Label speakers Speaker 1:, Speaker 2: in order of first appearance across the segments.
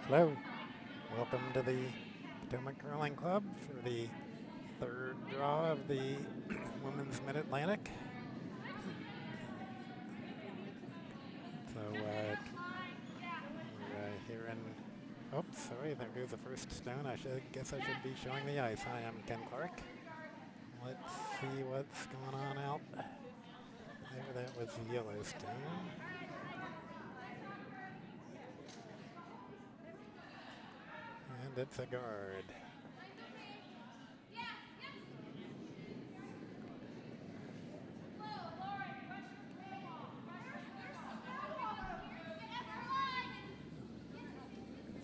Speaker 1: Hello, welcome to the Potomac Curling Club for the third draw of the Women's Mid-Atlantic. So we're here in. Oops, sorry, there goes the first stone. Guess I should be showing the ice. Hi, I'm Ken Clark. Let's see what's going on out there. That was Yellowstone. And it's a guard.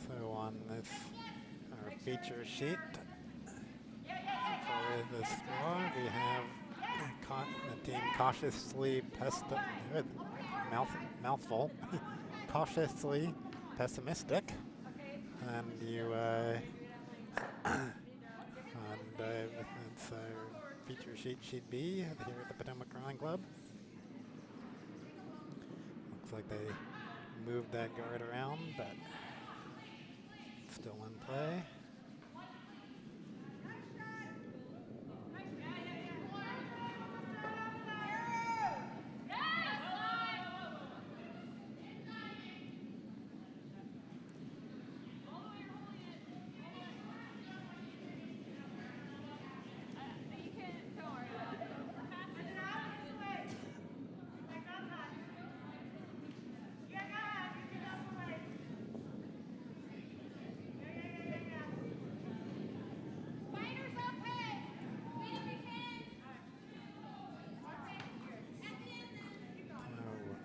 Speaker 1: So on this our feature sheet for this draw, we have the team mouthful, cautiously pessimistic, and it's feature sheet B here at the Potomac Curling Club. Looks like they moved that guard around, but still in play.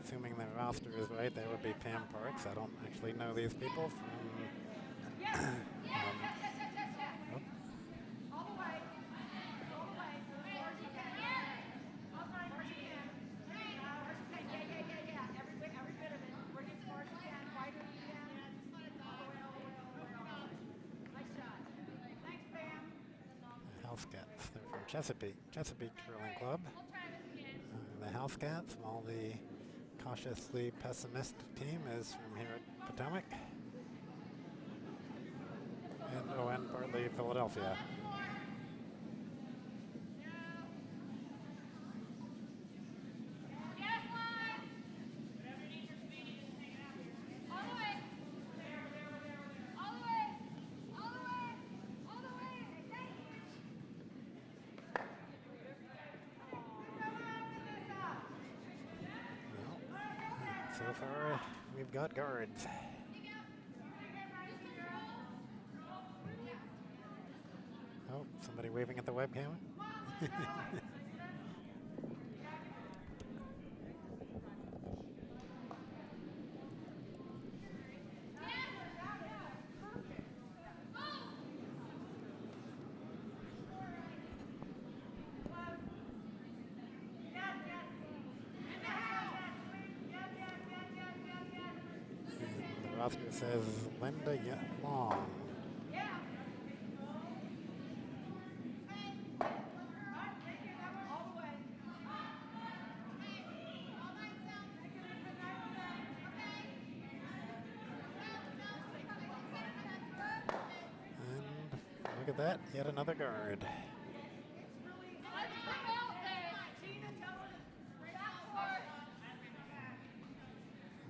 Speaker 1: Assuming their roster is right, that would be Pam Parks. I don't actually know these people from. House Cats. They're from Chesapeake Curling Club. The House Cats, while the cautiously pessimistic team is from here at Potomac. And partly Philadelphia. So far, we've got guards. Oh, somebody waving at the webcam. The roster says Linda Long. Look at that, yet another guard.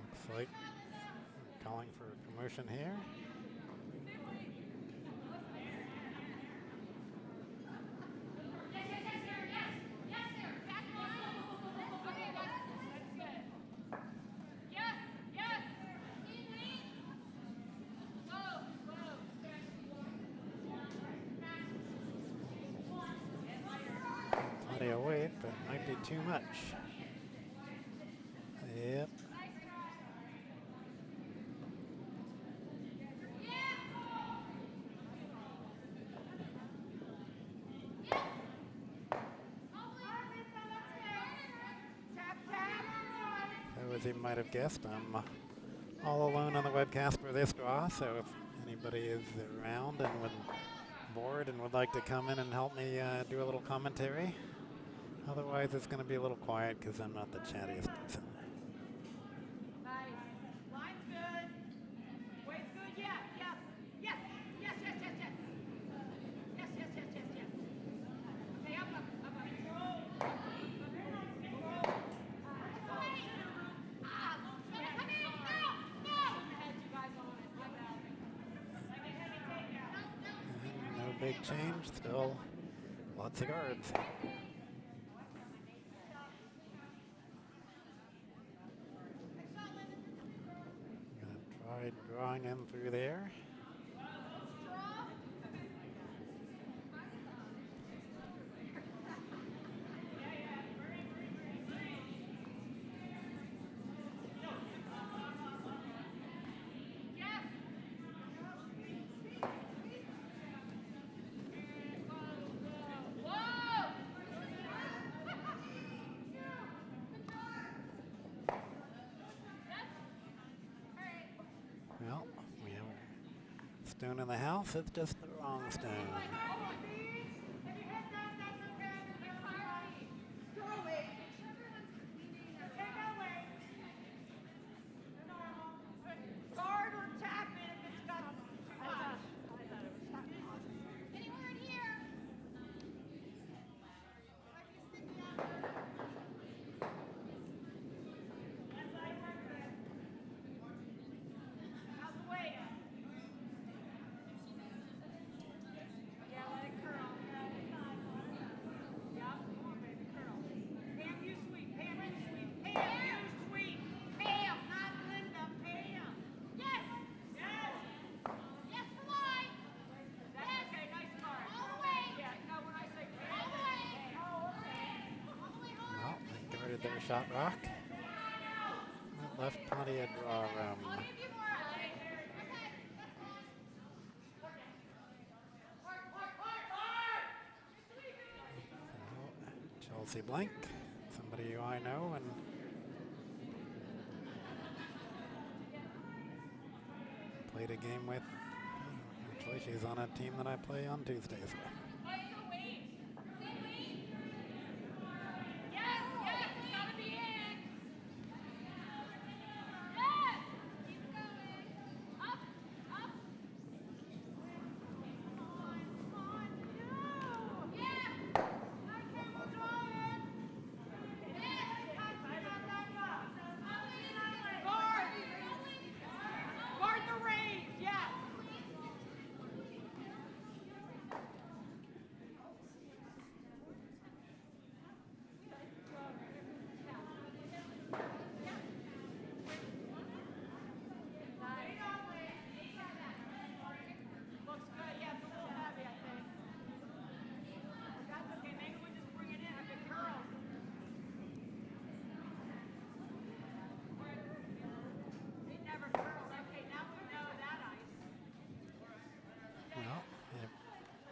Speaker 1: Looks like we're calling for a promotion here. Plenty of weight, but it might be too much. Yep. So as you might have guessed, I'm all alone on the webcast for this draw, so if anybody is around and bored and would like to come in and help me do a little commentary. Otherwise, it's going to be a little quiet because I'm not the chattiest person.
Speaker 2: Nice. Line's good. Weight's good. Yeah.
Speaker 1: big change. Still lots of guards. Gonna try drawing in through there. Well, we have a stone in the house. It's just the wrong stone. Their shot rock. That left plenty of draw room. So, Chelsea Blank, somebody who I know and played a game with. Actually, she's on a team that I play on Tuesdays with.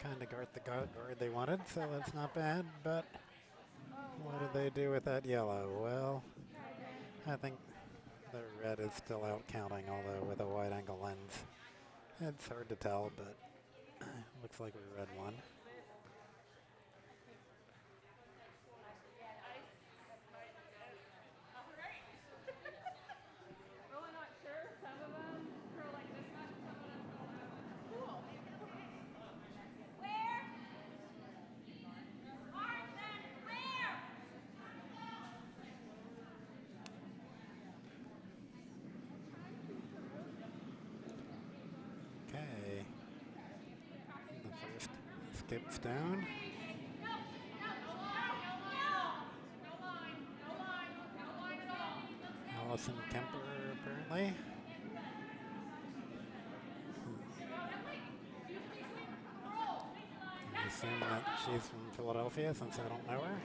Speaker 1: Kind of guard the guard they wanted, so that's not bad, but what did they do with that yellow? Well, I think the red is still out counting, although with a wide angle lens. It's hard to tell, but looks like we red won. Skip stone. Allison Kemper, apparently. I assume that she's from Philadelphia since I don't know her.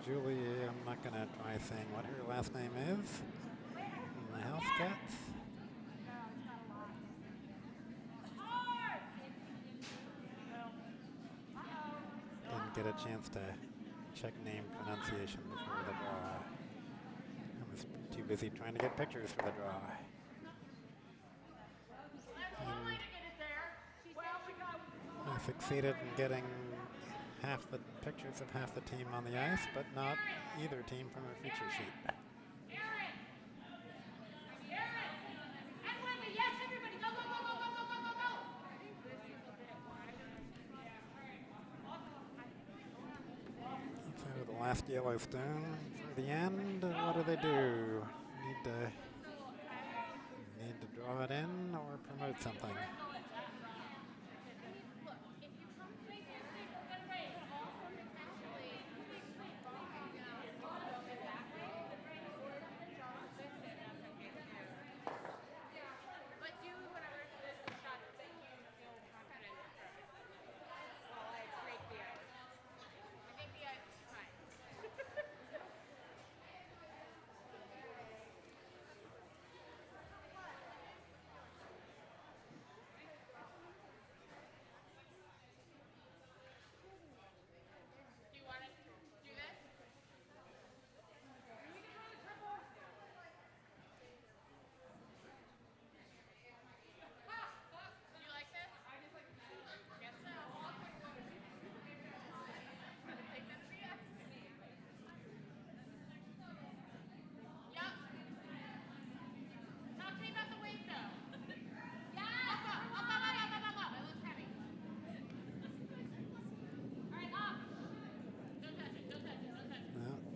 Speaker 1: Julie, I'm not going to try saying what her last name is. In the House Cats. Didn't get a chance to check name pronunciation before the draw. I was too busy trying to get pictures for the draw. And I succeeded in getting half the pictures of half the team on the ice, but not either team from a feature sheet. So the last Yellowstone for the end. What do? Need to draw it in or promote something.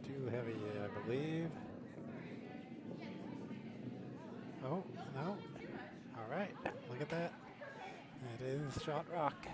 Speaker 1: Too heavy, I believe. Oh, no. All right, look at that. It is shot rock.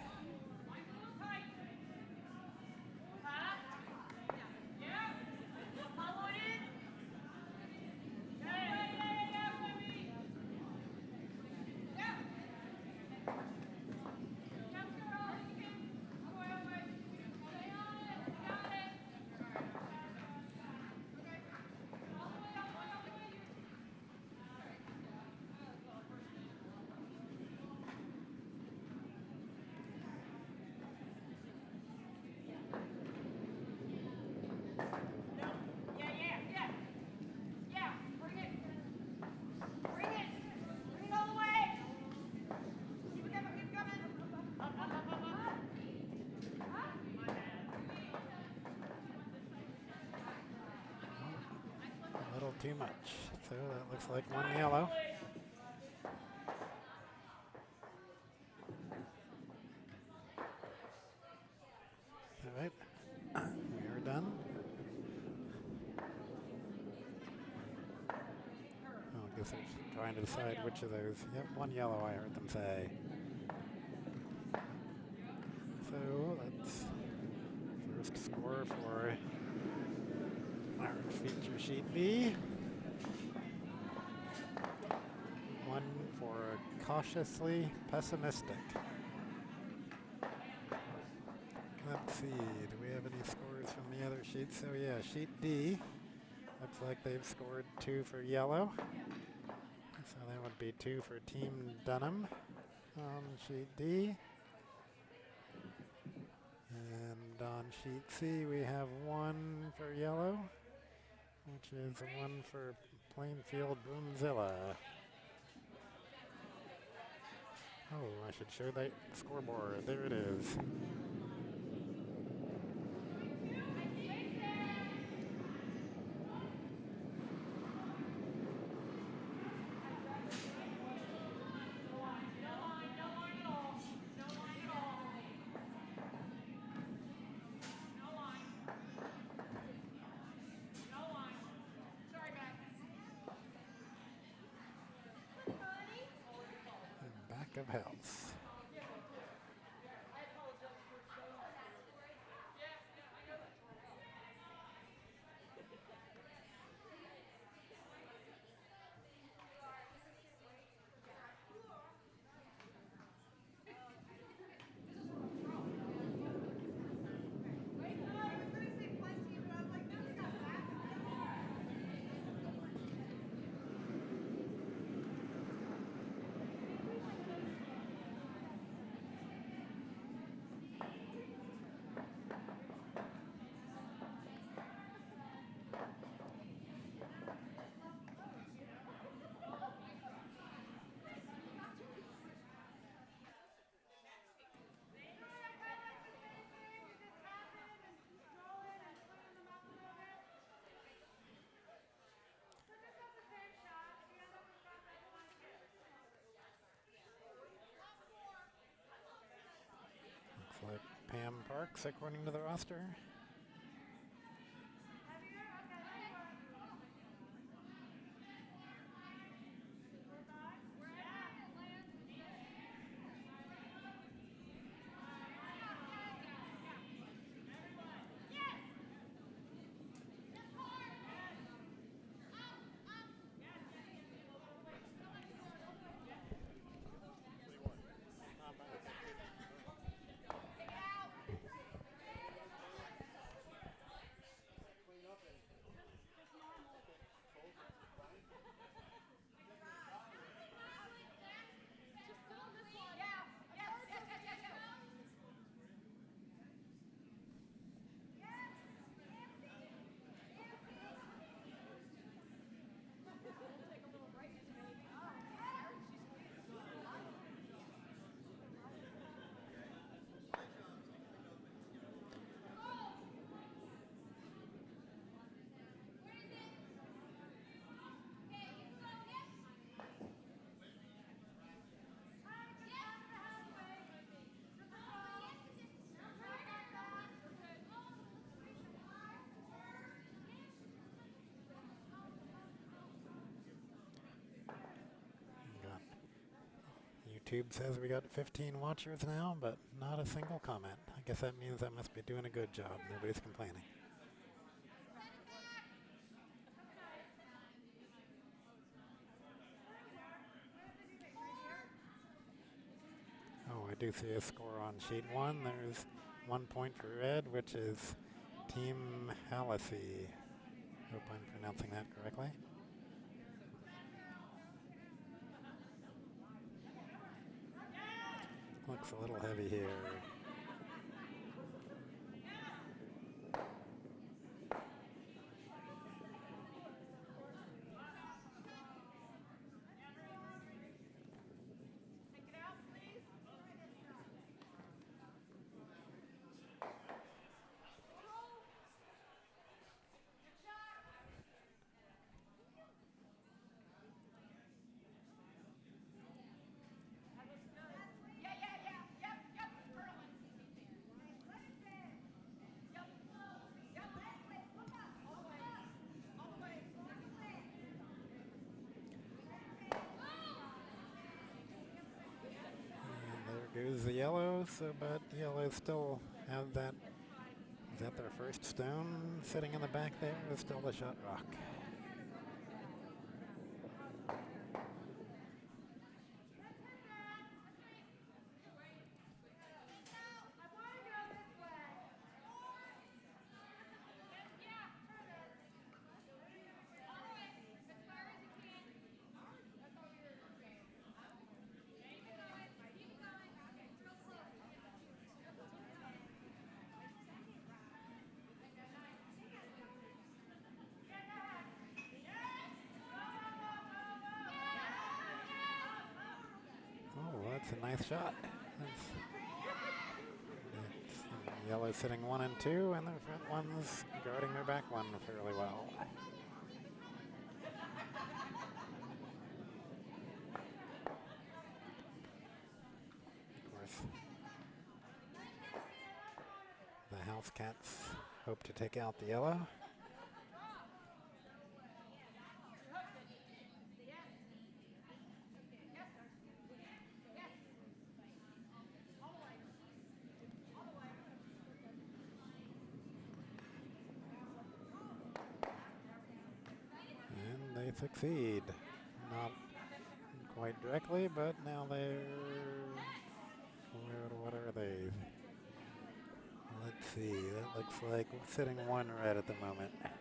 Speaker 1: A little too much. So that looks like one yellow. All right, we are done. Oh, I guess they're trying to decide which of those. Yep, one yellow, I heard them say. So that's first score for our feature sheet B. One for cautiously pessimistic. Let's see, do we have any scores from the other sheets? So yeah, sheet D. Looks like they've scored 2 for yellow. So that would be 2 for Team Dunham on sheet D. And on sheet C we have 1 for yellow, which is 1 for Plainfield Broomzilla. Oh, I should show that scoreboard. There it is. Back of house. Sam Parks, according to the roster. YouTube says we got 15 watchers now, but not a single comment. I guess that means I must be doing a good job. Nobody's complaining. Oh, I do see a score on sheet 1. There's 1 point for red, which is Team Hallacy. Hope I'm pronouncing that correctly. Looks a little heavy here. Goes the yellow, but yellow still have that. Is that their first stone sitting in the back there? Is still the shot rock. That's a nice shot. That's yellow sitting 1 and 2, and the front one's guarding their back one fairly well. Of course, the House Cats hope to take out the yellow. Succeed. Not quite directly, but now they're... What are they? Let's see. That looks like sitting 1 red at the moment. And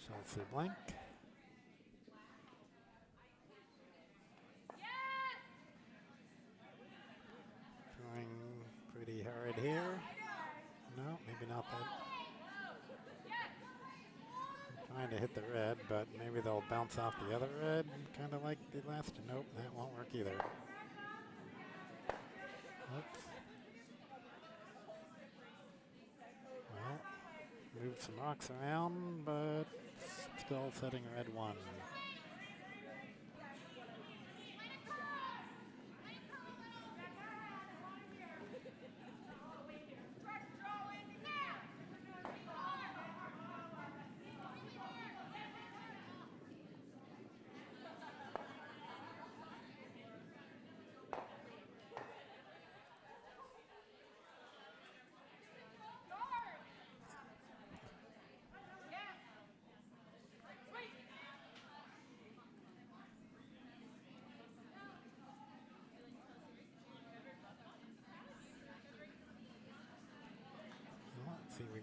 Speaker 1: Chelsea blank. Pretty hard here. No, maybe not that. I'm trying to hit the red, but maybe they'll bounce off the other red, kind of like the last. Nope, that won't work either. Oops. Well, moved some rocks around, but still setting red 1.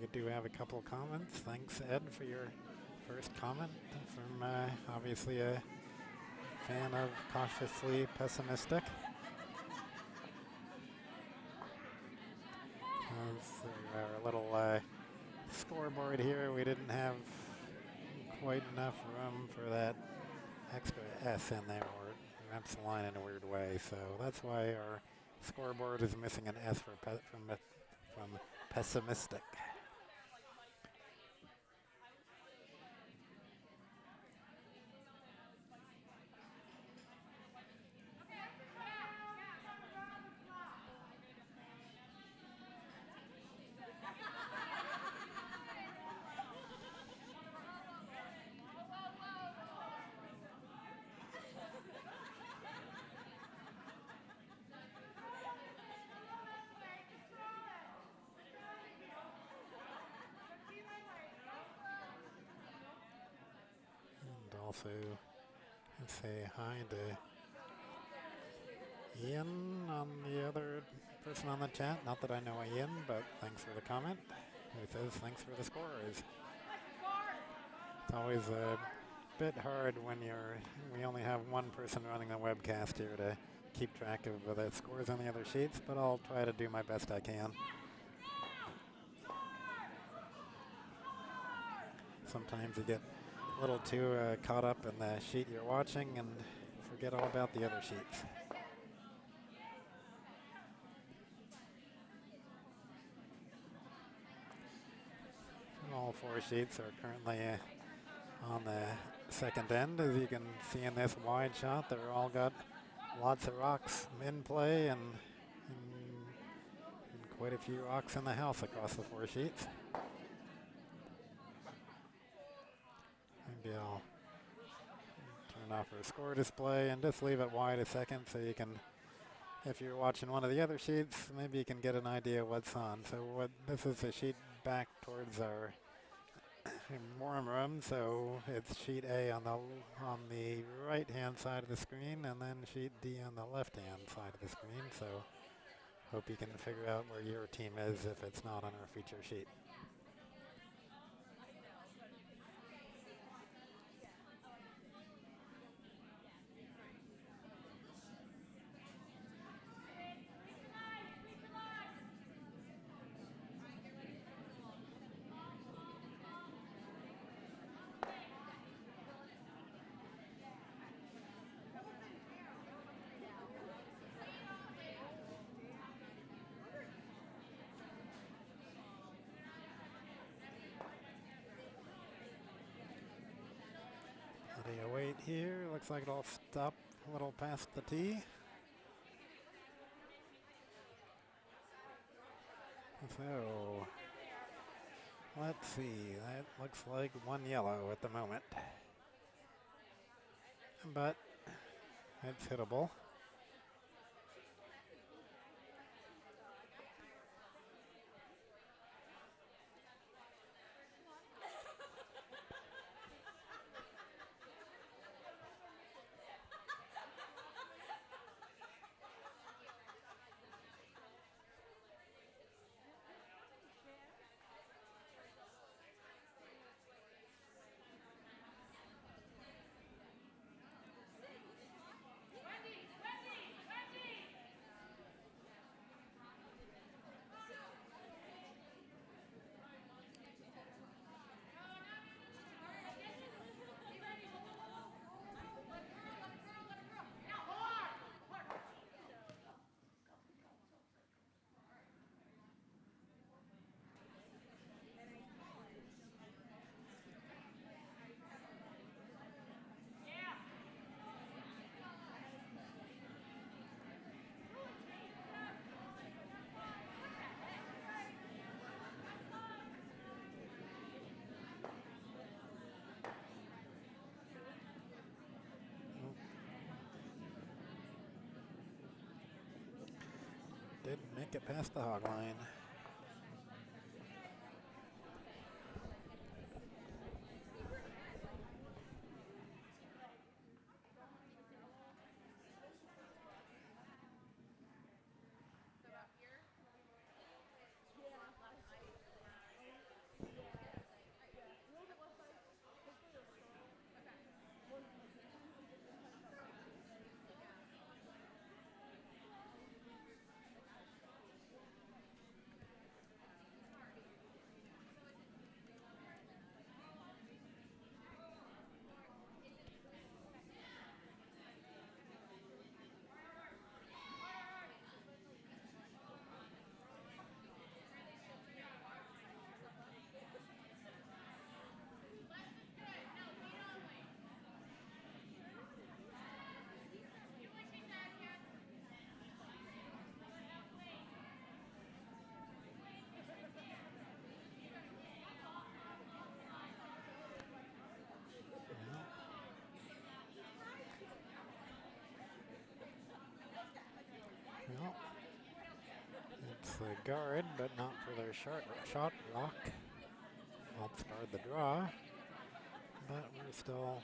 Speaker 1: do have a couple of comments. Thanks, Ed, for your first comment from obviously a fan of Cautiously Pessimistic. Our little scoreboard here, we didn't have quite enough room for that extra S in there, or it wraps the line in a weird way. So that's why our scoreboard is missing an S from Pessimistic. And also say hi to Ian on the other person on the chat. Not that I know Ian, but thanks for the comment. Who says thanks for the scores. It's always a bit hard when we only have one person running the webcast here to keep track of the scores on the other sheets, but I'll try to do my best I can. Sometimes you get a little too caught up in the sheet you're watching and forget all about the other sheets. All four sheets are currently on the second end. As you can see in this wide shot, they're all got lots of rocks in play and quite a few rocks in the house across the four sheets. Maybe I'll turn off our score display and just leave it wide a second so you can, if you're watching one of the other sheets, maybe you can get an idea what's on. So this is the sheet back towards our warm room, so it's sheet A on the right hand side of the screen and then sheet D on the left hand side of the screen. So hope you can figure out where your team is if it's not on our feature sheet. Hitting a weight here, looks like it'll stop a little past the tee. So, let's see, that looks like one yellow at the moment. But it's hittable. Didn't make it past the hog line. guard, but not for their shot rock. Helps guard the draw, but we're still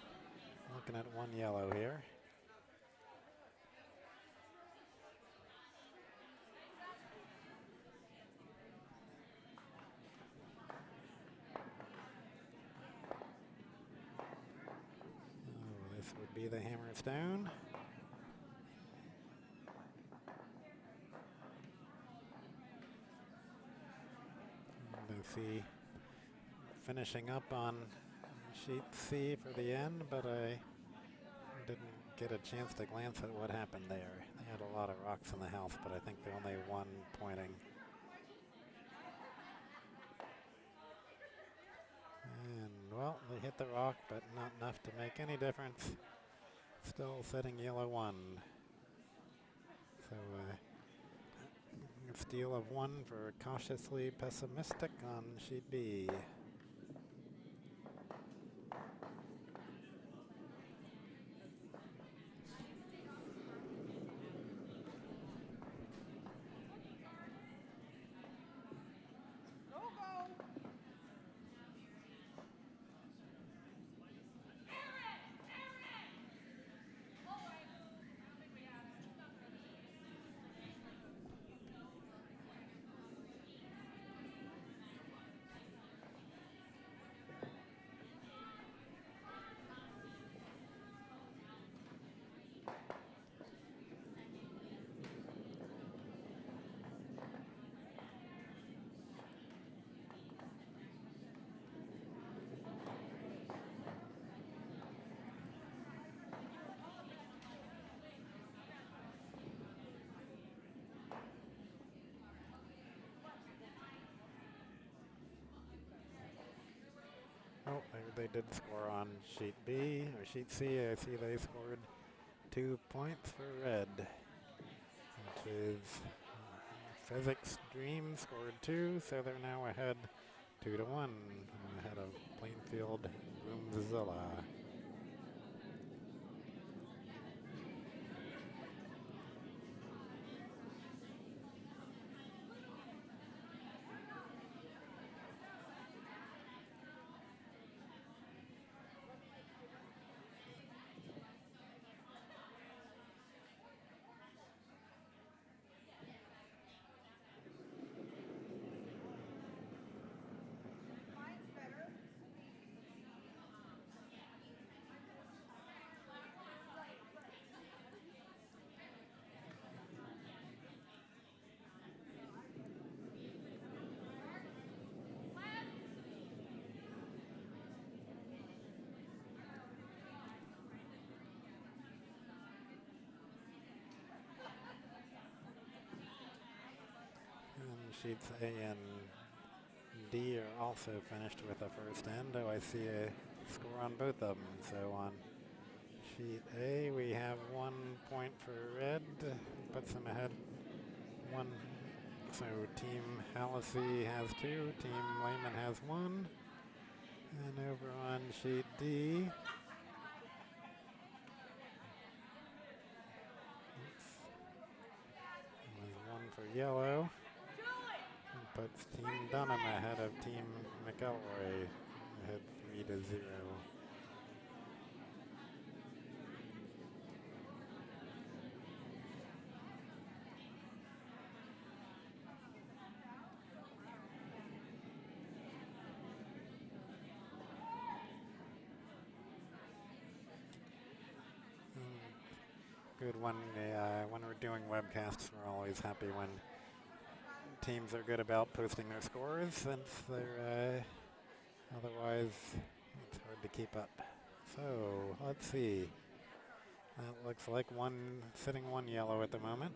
Speaker 1: looking at one yellow here. Oh, this would be the hammerstone. And I see finishing up on sheet C for the end, but I didn't get a chance to glance at what happened there. They had a lot of rocks in the house, but I think they only one pointing. And well, they hit the rock, but not enough to make any difference. Still setting yellow 1. So a steal of 1 for cautiously pessimistic on sheet B. Oh, they did score on sheet B, or sheet C. I see they scored 2 points for red, which is Physics Dream scored 2, so they're now ahead 2-1, ahead of Plainfield Broomzilla. Sheets A and D are also finished with a first end. Oh, I see a score on both of them. So on sheet A, we have 1 point for red, puts them ahead 1. So Team Hallisey has 2, Team Lehman has 1. And over on sheet D, was 1 for yellow. Puts Team Dunham ahead of Team McElroy, ahead 3-0. Good when we're doing webcasts, we're always happy when teams are good about posting their scores, since they're otherwise it's hard to keep up. So let's see. That looks like sitting 1 yellow at the moment.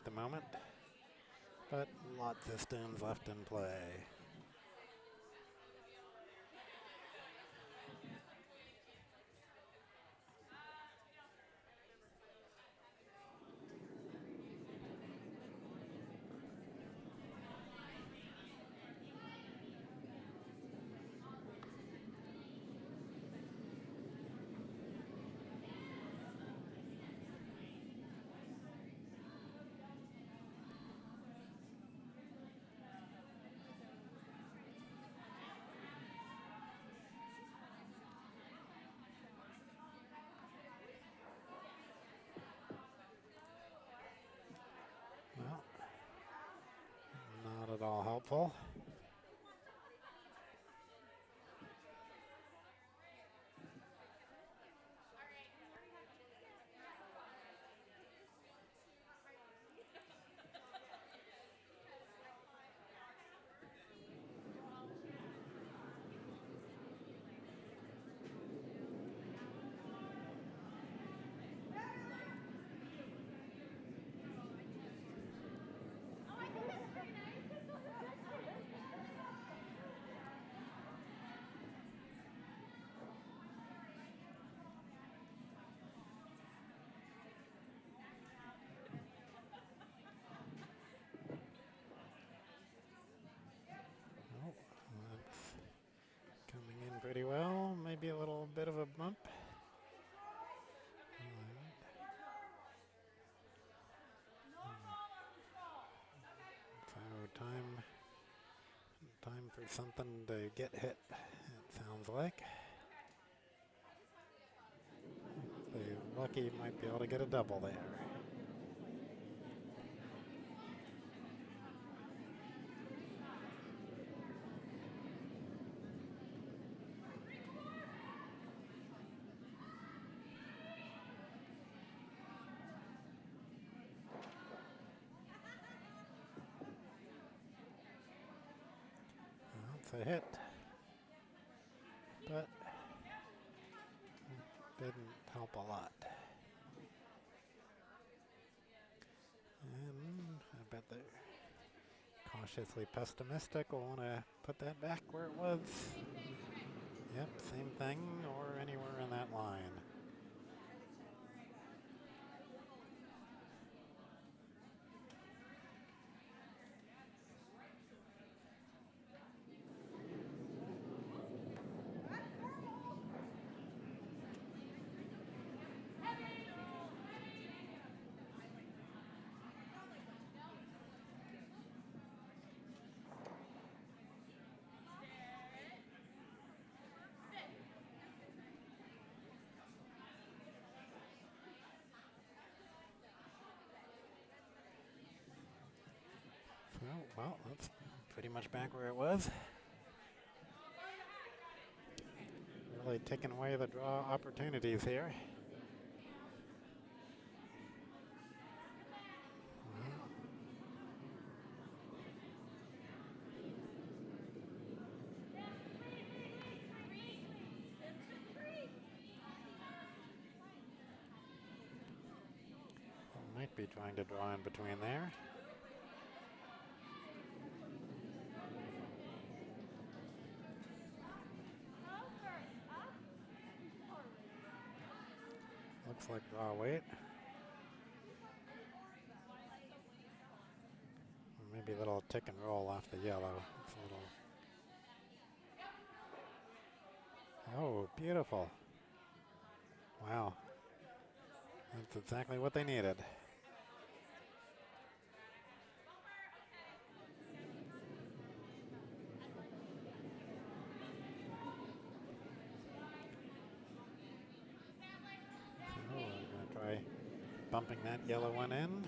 Speaker 1: at the moment, but lots of stones left in play. Well, not at all helpful. Oh, that's coming in pretty well. Maybe a little bit of a bump. So time for something to get hit, it sounds like. If they're lucky, might be able to get a double there. That's a hit, but didn't help a lot. And I bet they're cautiously pessimistic. Will want to put that back where it was. Yep, same thing or anywhere in that line. Oh, well, that's pretty much back where it was. Really taking away the draw opportunities here. Might be trying to draw in between there. Looks like draw weight. Or maybe a little tick and roll off the yellow. It's a little. Oh, beautiful. Wow. That's exactly what they needed. So we're going to try bumping that yellow one in.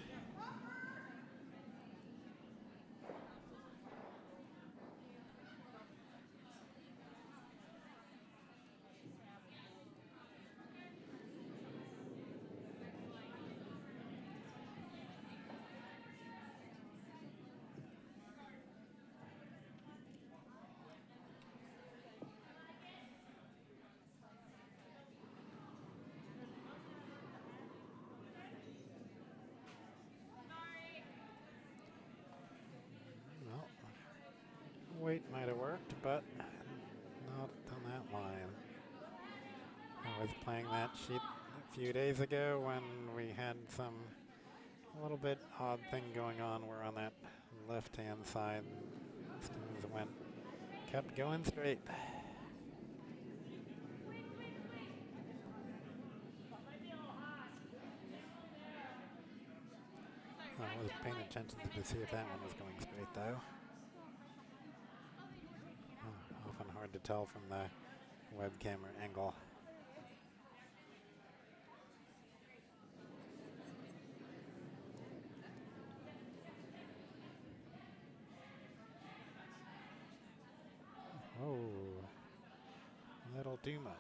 Speaker 1: straight might have worked, but not on that line. I was playing that sheet a few days ago when we had some a little bit odd thing going on where on that left-hand side stones kept going straight. I was paying attention to see if that one was going straight though. Often hard to tell from the web camera angle. Oh, a little too much.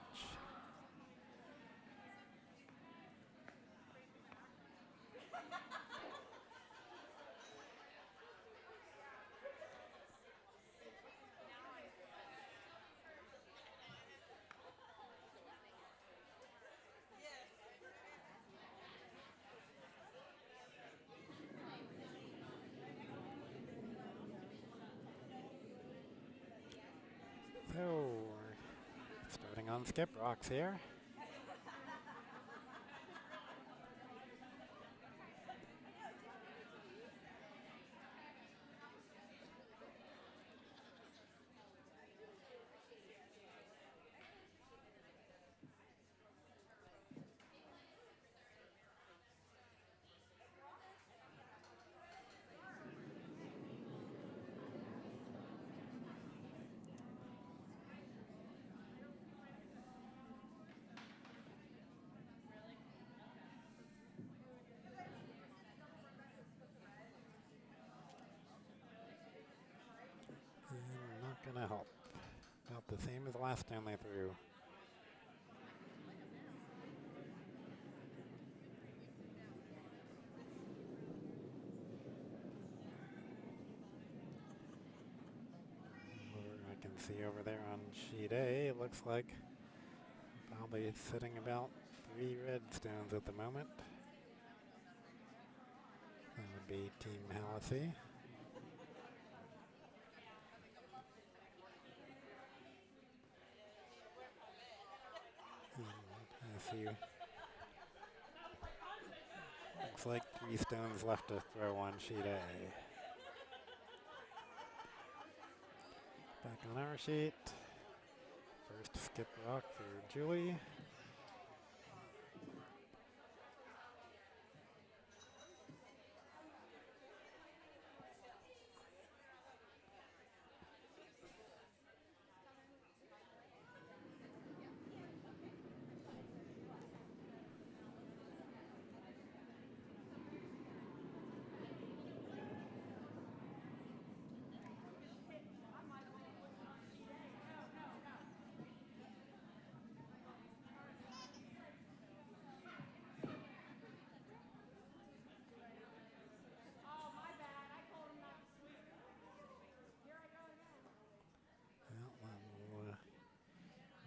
Speaker 1: So, we're starting on skip rocks here. Not gonna help. About the same as last time they threw. I can see over there on sheet A, it looks like probably sitting about 3 red stones at the moment. That would be Team Hallacy. I see. Looks like 3 stones left to throw on sheet A. Back on our sheet. First skip rock for Julie.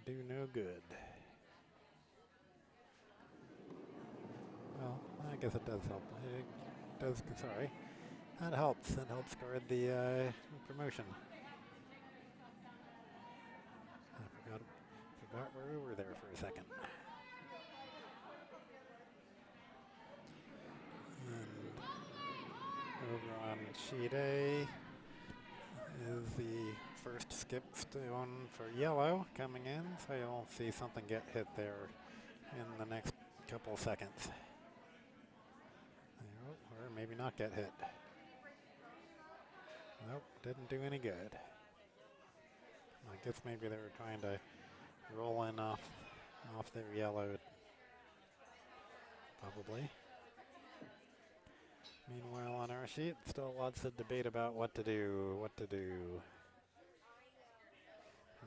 Speaker 1: Do no good. Well, I guess it does help. It does, sorry. That helps. That helps guard the promotion. I forgot where we were there for a second. And over on sheet A is the first skip stone for yellow coming in, so you'll see something get hit there in the next couple seconds. Or maybe not get hit. Nope, didn't do any good. I guess maybe they were trying to roll in off their yellow. Probably. Meanwhile, on our sheet, still lots of debate about what to do.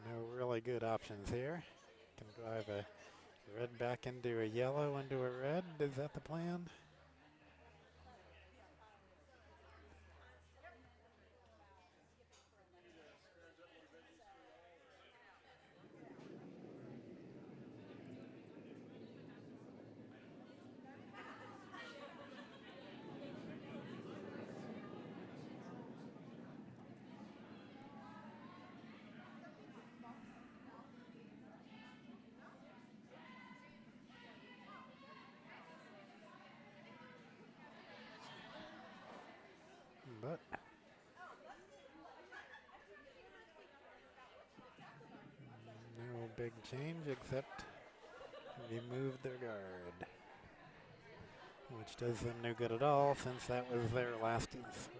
Speaker 1: No really good options here. Can drive a red back into a yellow into a red. Is that the plan? big change except remove their guard, which does them no good at all since that was their last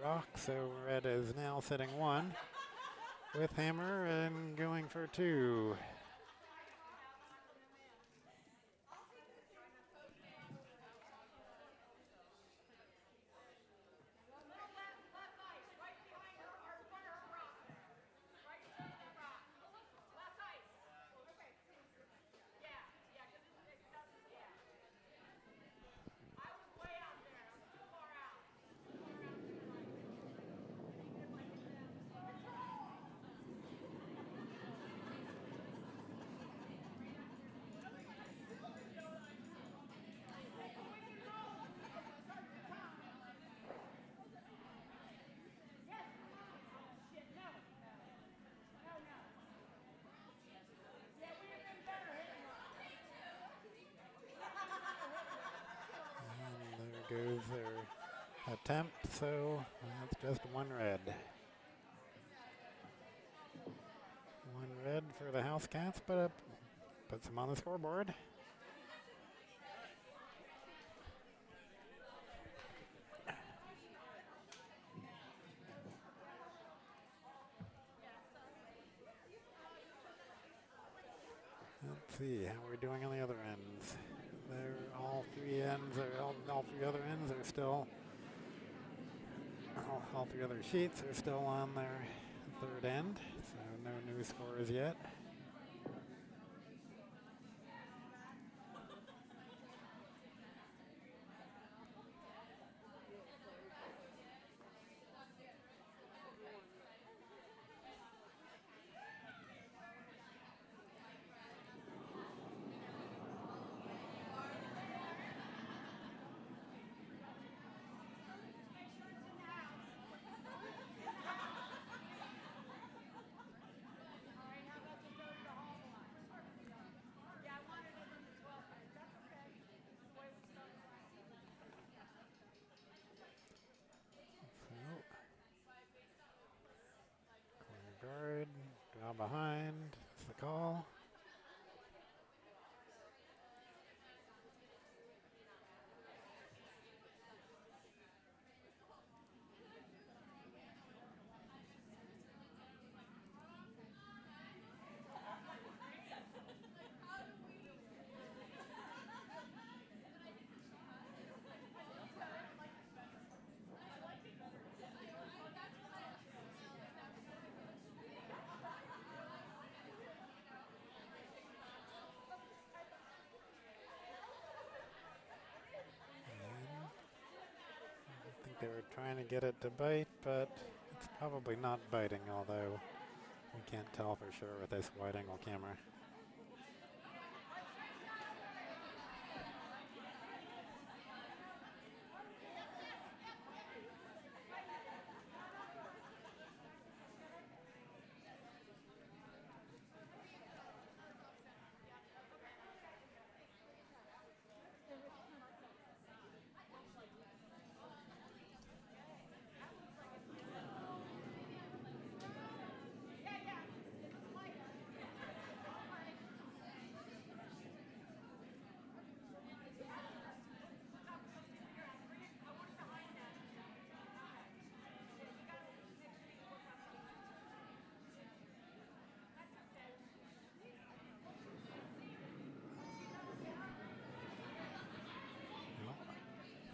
Speaker 1: rock. So red is now sitting 1 with hammer and going for 2. There goes their attempt, so that's just 1 red. 1 red for the House Cats, but puts them on the scoreboard. Let's see how we're doing on the other ends. All 3 ends, all 3 other ends are still, all 3 other sheets are still on their 3rd end, so no new scores yet. Guard, draw behind, that's the call. I think they were trying to get it to bite, but it's probably not biting, although we can't tell for sure with this wide angle camera.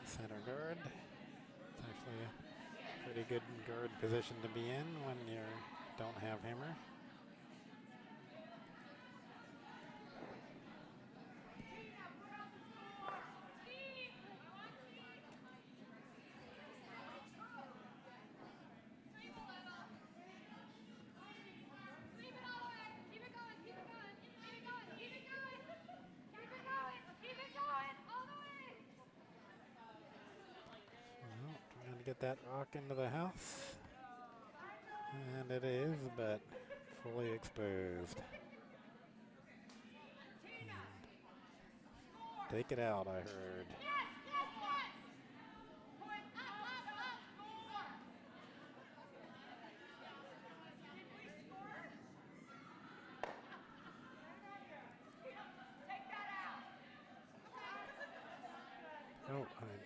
Speaker 1: Center guard. It's actually a pretty good guard position to be in when you don't have hammer. Trying to get that rock into the house. And it is, but fully exposed. Take it out, I heard.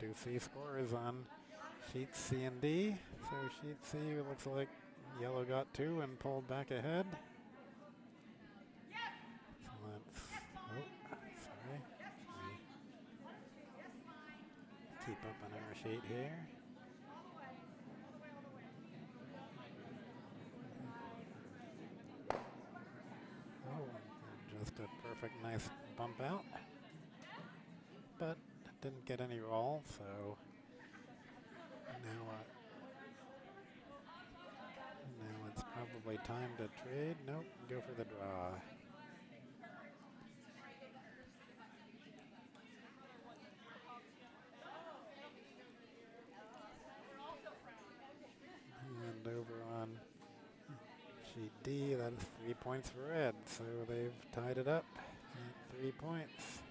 Speaker 1: do see scores on sheet C and D. So sheet C looks like yellow got 2 and pulled back ahead. So let's, oh, sorry. Keep up on our sheet here. Oh, just a perfect nice bump out. But didn't get any roll, so now it's probably time to trade. Nope, go for the draw. And over on sheet D, that's 3 points for red, so they've tied it up at 3 points.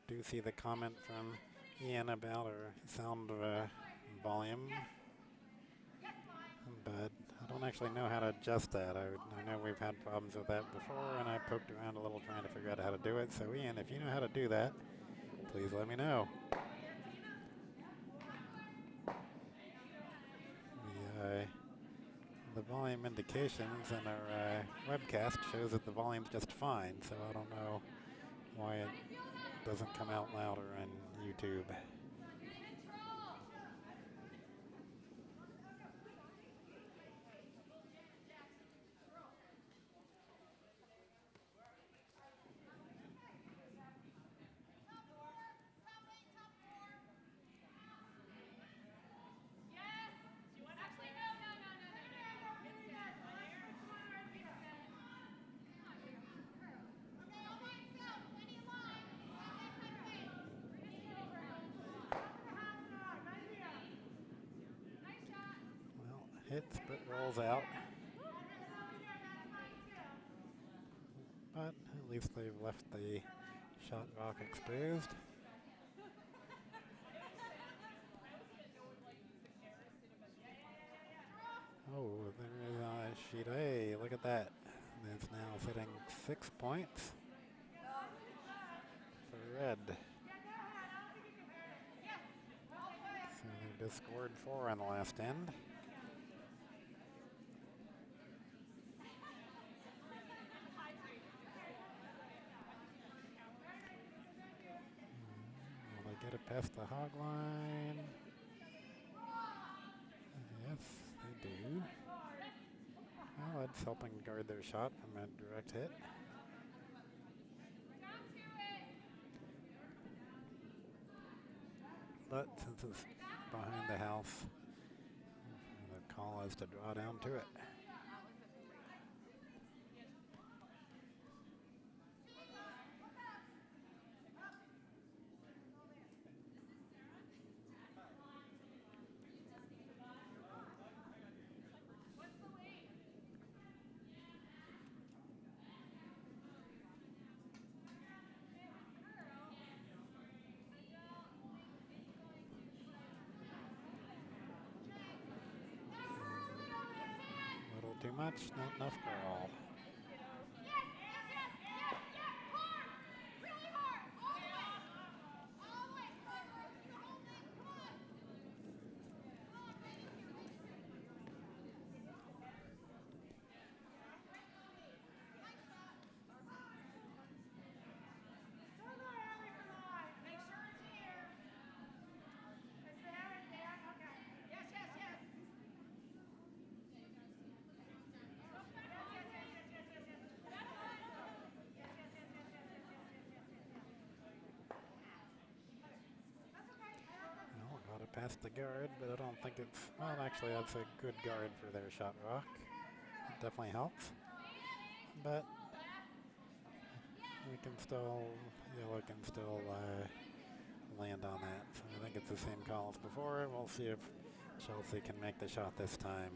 Speaker 1: I do see the comment from Ian about our sound volume, but I don't actually know how to adjust that. I know we've had problems with that before, and I poked around a little trying to figure out how to do it. So Ian, if you know how to do that, please let me know. The volume indications in our webcast shows that the volume's just fine, so I don't know why it doesn't come out louder on YouTube. Hits, but rolls out. But at least they've left the shot rock exposed. Oh, there's sheet A. Look at that. It's now sitting 6 points for red. So they just scored 4 on the last end. Get it past the hog line. Yes, they do. Well, it's helping guard their shot from a direct hit. But since it's behind the house, the call is to draw down to it. Too much, not enough for all. past the guard, but I don't think it's, well, actually that's a good guard for their shot rock. It definitely helps. But we can still, yellow can still land on that. So I think it's the same call as before. We'll see if Chelsea can make the shot this time.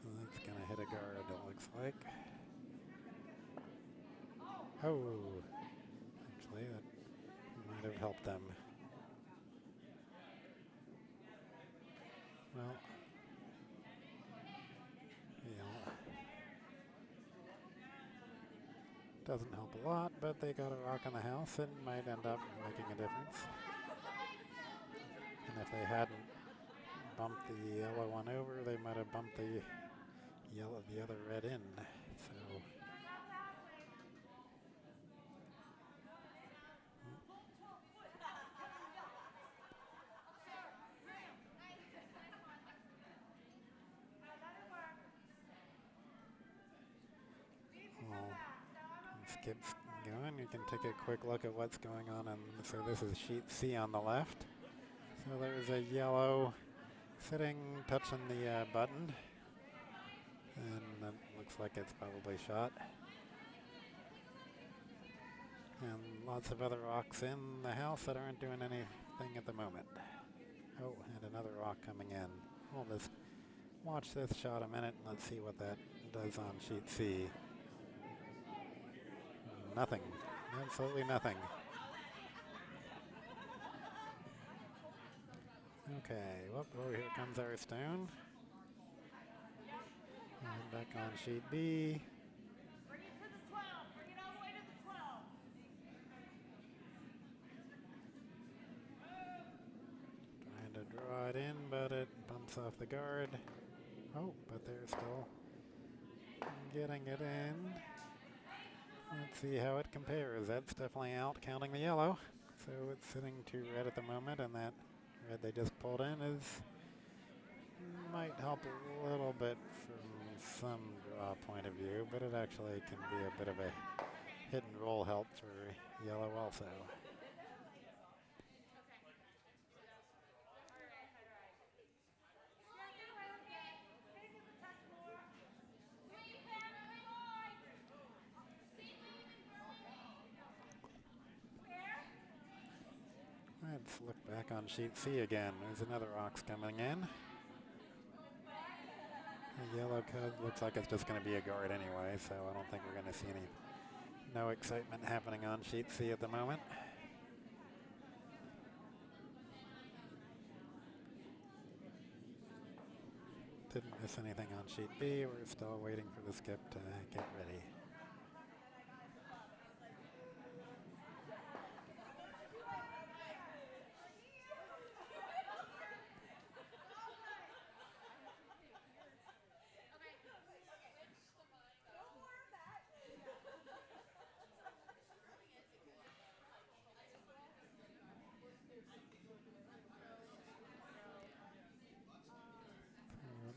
Speaker 1: So that's going to hit a guard, it looks like. Oh, actually that might have helped them. Well, yeah. Doesn't help a lot, but they got a rock on the house and might end up making a difference. And if they hadn't bumped the yellow one over, they might have bumped the other red in. So well, Skip's going. You can take a quick look at what's going on. And so this is sheet C on the left. So there's a yellow sitting, touching the button. And that looks like it's probably shot. And lots of other rocks in the house that aren't doing anything at the moment. Oh, and another rock coming in. We'll just watch this shot a minute and let's see what that does on sheet C. Nothing. Absolutely nothing. Okay, whoop, oh, here comes our stone. And back on sheet B.
Speaker 2: Bring it to the 12. Bring it all the way to the 12.
Speaker 1: Trying to draw it in, but it bumps off the guard. Oh, but they're still getting it in. Let's see how it compares. That's definitely out, counting the yellow. So it's sitting to red at the moment, and that red they just pulled in might help a little bit from some draw point of view, but it actually can be a bit of a hit and roll help for yellow also. Let's look back on sheet C again. There's another rocks coming in. The yellow code looks like it's just going to be a guard anyway, so I don't think we're going to see no excitement happening on sheet C at the moment. Didn't miss anything on sheet B. We're still waiting for the skip to get ready.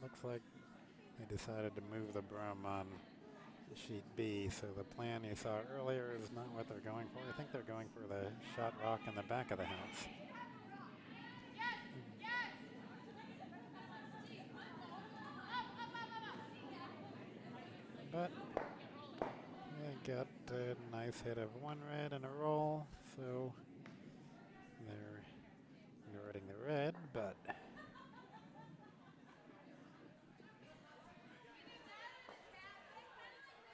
Speaker 1: Looks like they decided to move the broom on sheet B, so the plan you saw earlier is not what they're going for. I think they're going for the shot rock in the back of the house. But they got a nice hit of one red and a roll, so they're guarding the red, but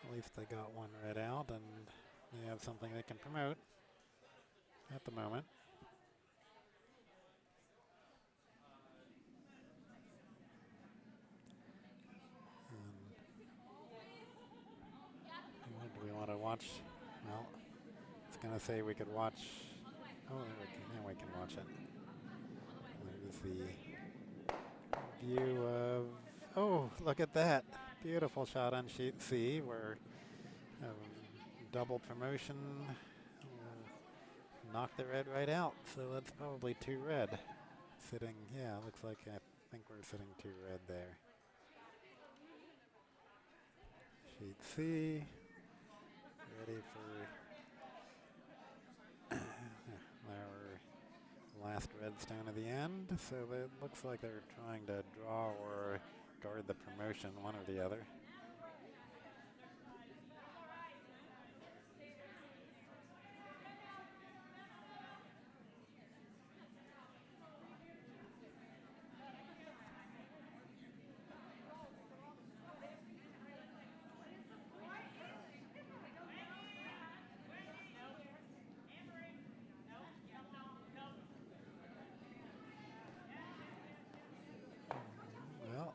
Speaker 1: at least they got one red out, and they have something they can promote at the moment. Do we want to watch? Well, it's going to say we could watch. Oh, there we can watch it. There's the view of. Oh, look at that. Beautiful shot on sheet C where double promotion knocked the red right out. So that's probably two red. sitting, yeah, looks like I think we're sitting 2 red there. Sheet C, ready for our last red stone of the end. So it looks like they're trying to draw or guard the promotion, one or the other. Well,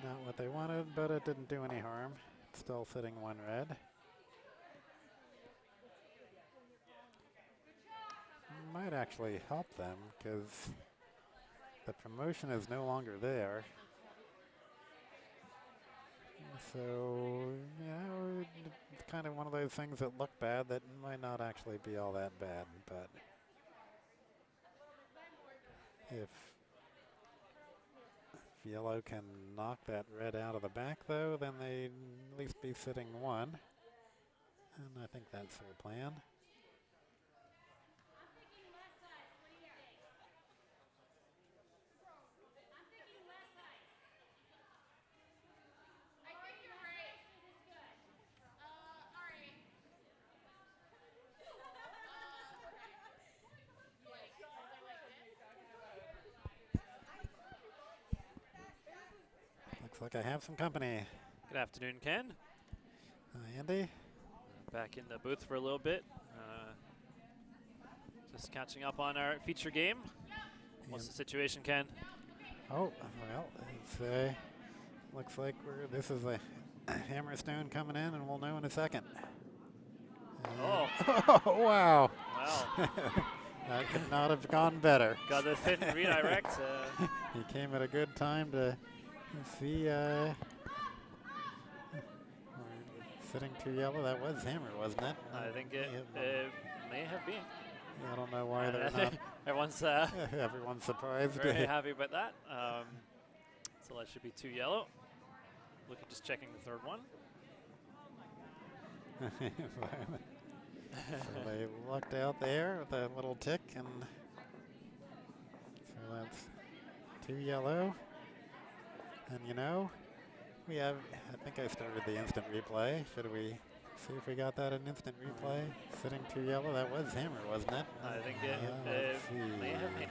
Speaker 1: not what they wanted, but it didn't do any harm. Still sitting 1 red. Might actually help them because the promotion is no longer there. So, yeah, it's kind of one of those things that look bad that might not actually be all that bad. But if yellow can knock that red out of the back, though, then they'd at least be sitting 1. And I think that's their plan. Looks like I have some company.
Speaker 3: Good afternoon, Ken.
Speaker 1: Andy?
Speaker 3: Back in the booth for a little bit. Just catching up on our feature game. What's the situation, Ken?
Speaker 1: Oh, well, it's looks like this is a Hammerstone coming in, and we'll know in a second.
Speaker 3: Oh.
Speaker 1: Oh, wow.
Speaker 3: Wow.
Speaker 1: That could not have gone better.
Speaker 3: Got the thin redirect.
Speaker 1: He came at a good time to see. We're sitting 2 yellow. That was Hammer, wasn't it?
Speaker 3: I think it may have been.
Speaker 1: I don't know why they're not. Everyone's surprised.
Speaker 3: Very happy about that. So that should be 2 yellow. Look at just checking the 3rd one.
Speaker 1: So they lucked out there with a little tick, and so that's 2 yellow. And you know, we have, I think I started the instant replay. Should we see if we got that in instant replay? Sitting 2 yellow, that was Hammer, wasn't it?
Speaker 3: I think it may have been.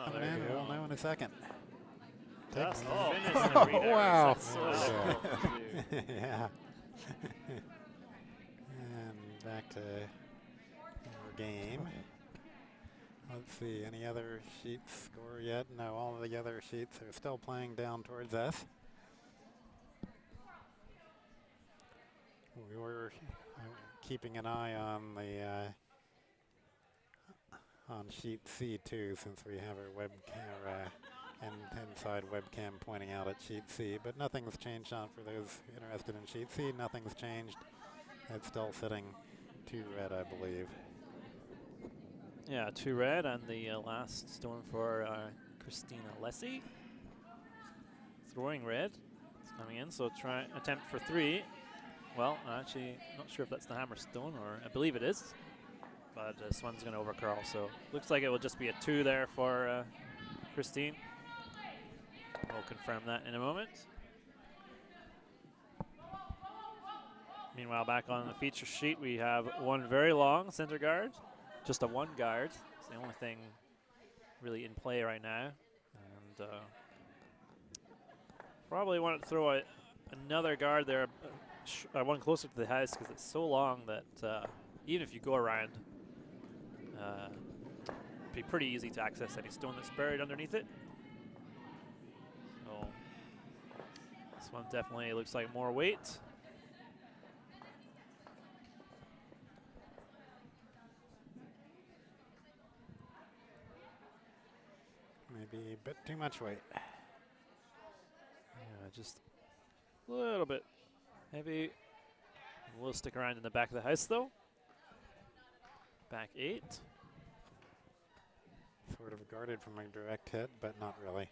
Speaker 1: Coming in, we'll know in a second.
Speaker 3: Just
Speaker 1: Oh,
Speaker 3: finished the redirect.
Speaker 1: wow.
Speaker 3: That's so difficult to do.
Speaker 1: Yeah. And back to our game. Let's see, any other sheets score yet? No, all of the other sheets are still playing down towards us. We were keeping an eye on the on sheet C too, since we have our webcam inside webcam pointing out at sheet C, but nothing's changed on for those interested in sheet C. Nothing's changed. It's still sitting 2 red, I believe.
Speaker 3: Yeah, 2 red on the last stone for Christina Lessie. Throwing red. It's coming in, so attempt for 3. Well, actually, not sure if that's the hammer stone, or I believe it is. But this one's going to overcurl, so looks like it will just be a 2 there for Christine. We'll confirm that in a moment. Meanwhile, back on the feature sheet, we have 1 very long center guard. Just a 1 guard. It's the only thing really in play right now. And probably want to throw another guard there, one closer to the house, because it's so long that even if you go around, it'd be pretty easy to access any stone that's buried underneath it. So this one definitely looks like more weight.
Speaker 1: Maybe a bit too much weight.
Speaker 3: Yeah, just a little bit Maybe we'll stick around in the back of the house, though. Back 8.
Speaker 1: Sort of guarded from a direct hit, but not really.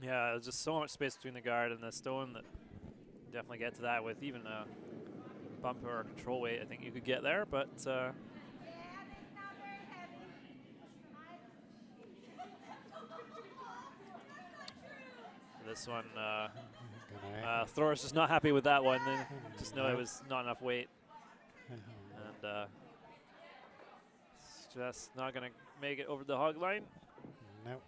Speaker 3: Yeah, there's just so much space between the guard and the stone that definitely get to that with even a bumper or control weight. I think you could get there, but
Speaker 2: Yeah, it's not very heavy.
Speaker 3: this one,
Speaker 1: Gonna-
Speaker 3: thrower's just not happy with that one. Just know it was not enough weight. And it's just not going to make it over the hog line.
Speaker 1: Nope.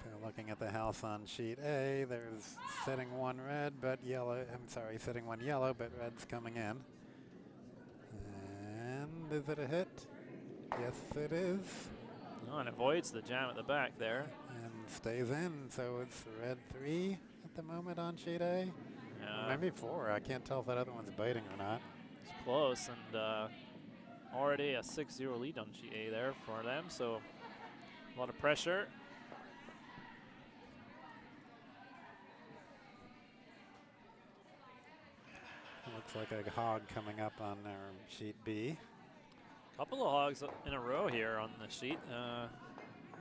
Speaker 1: So looking at the house on sheet A, there's setting 1 red, but yellow, I'm sorry, setting 1 yellow, but red's coming in. And is it a hit? Yes, it is.
Speaker 3: Oh, and avoids the jam at the back there.
Speaker 1: And stays in, so it's red 3 at the moment on sheet A. Or maybe 4, I can't tell if that other one's biting or not.
Speaker 3: It's close, and already a 6-0 lead on sheet A there for them, so a lot of pressure.
Speaker 1: Looks like a hog coming up on their sheet B.
Speaker 3: Couple of hogs in a row here on the sheet.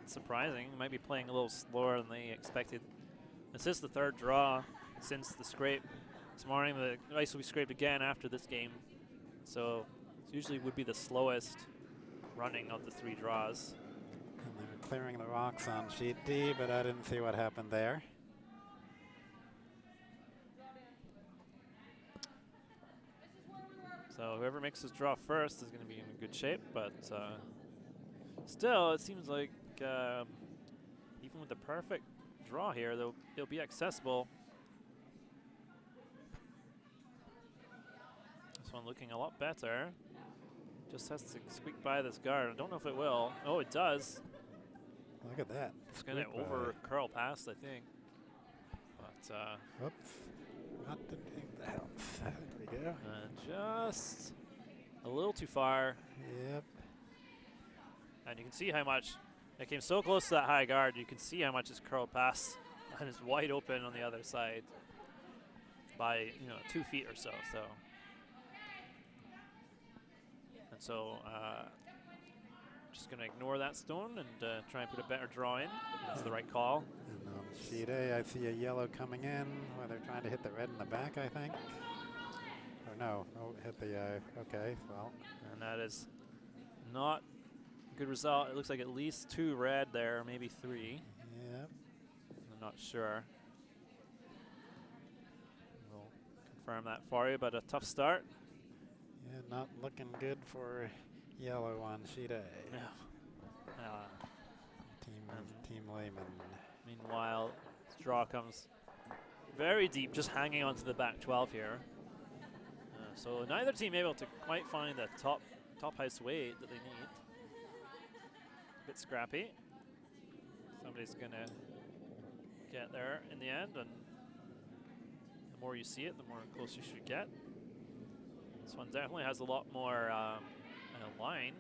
Speaker 3: Surprising. Might be playing a little slower than they expected. This is the 3rd draw since the scrape this morning. The ice will be scraped again after this game, so it usually would be the slowest running of the 3 draws.
Speaker 1: And they're clearing the rocks on sheet D, but I didn't see what happened there.
Speaker 3: So whoever makes this draw first is going to be in good shape, but still, it seems like even with the perfect draw here, it'll be accessible. This one looking a lot better. Just has to squeak by this guard. I don't know if it will. Oh, it does.
Speaker 1: Look at that.
Speaker 3: It's going to over curl past, I think. But
Speaker 1: Whoops. Not to take the house. There we go.
Speaker 3: just a little too far.
Speaker 1: Yep.
Speaker 3: And you can see how much it came so close to that high guard. You can see how much it's curled past and it's wide open on the other side by 2 feet or so. And so just going to ignore that stone and try and put a better draw in. That's the right call.
Speaker 1: And on sheet A, I see a yellow coming in where they're trying to hit the red in the back, I think. Or no, hit the, okay, well.
Speaker 3: And that is not a good result. It looks like at least 2 red there, maybe 3.
Speaker 1: Yep.
Speaker 3: I'm not sure. We'll confirm that for you, but a tough start.
Speaker 1: Yeah, not looking good for yellow on sheet A.
Speaker 3: Yeah.
Speaker 1: Team Lehman.
Speaker 3: Meanwhile, this draw comes very deep, just hanging onto the back 12 here. So neither team able to quite find the top house weight that they need. A bit scrappy. Somebody's gonna get there in the end, and the more you see it, the more close you should get. This one definitely has a lot more line,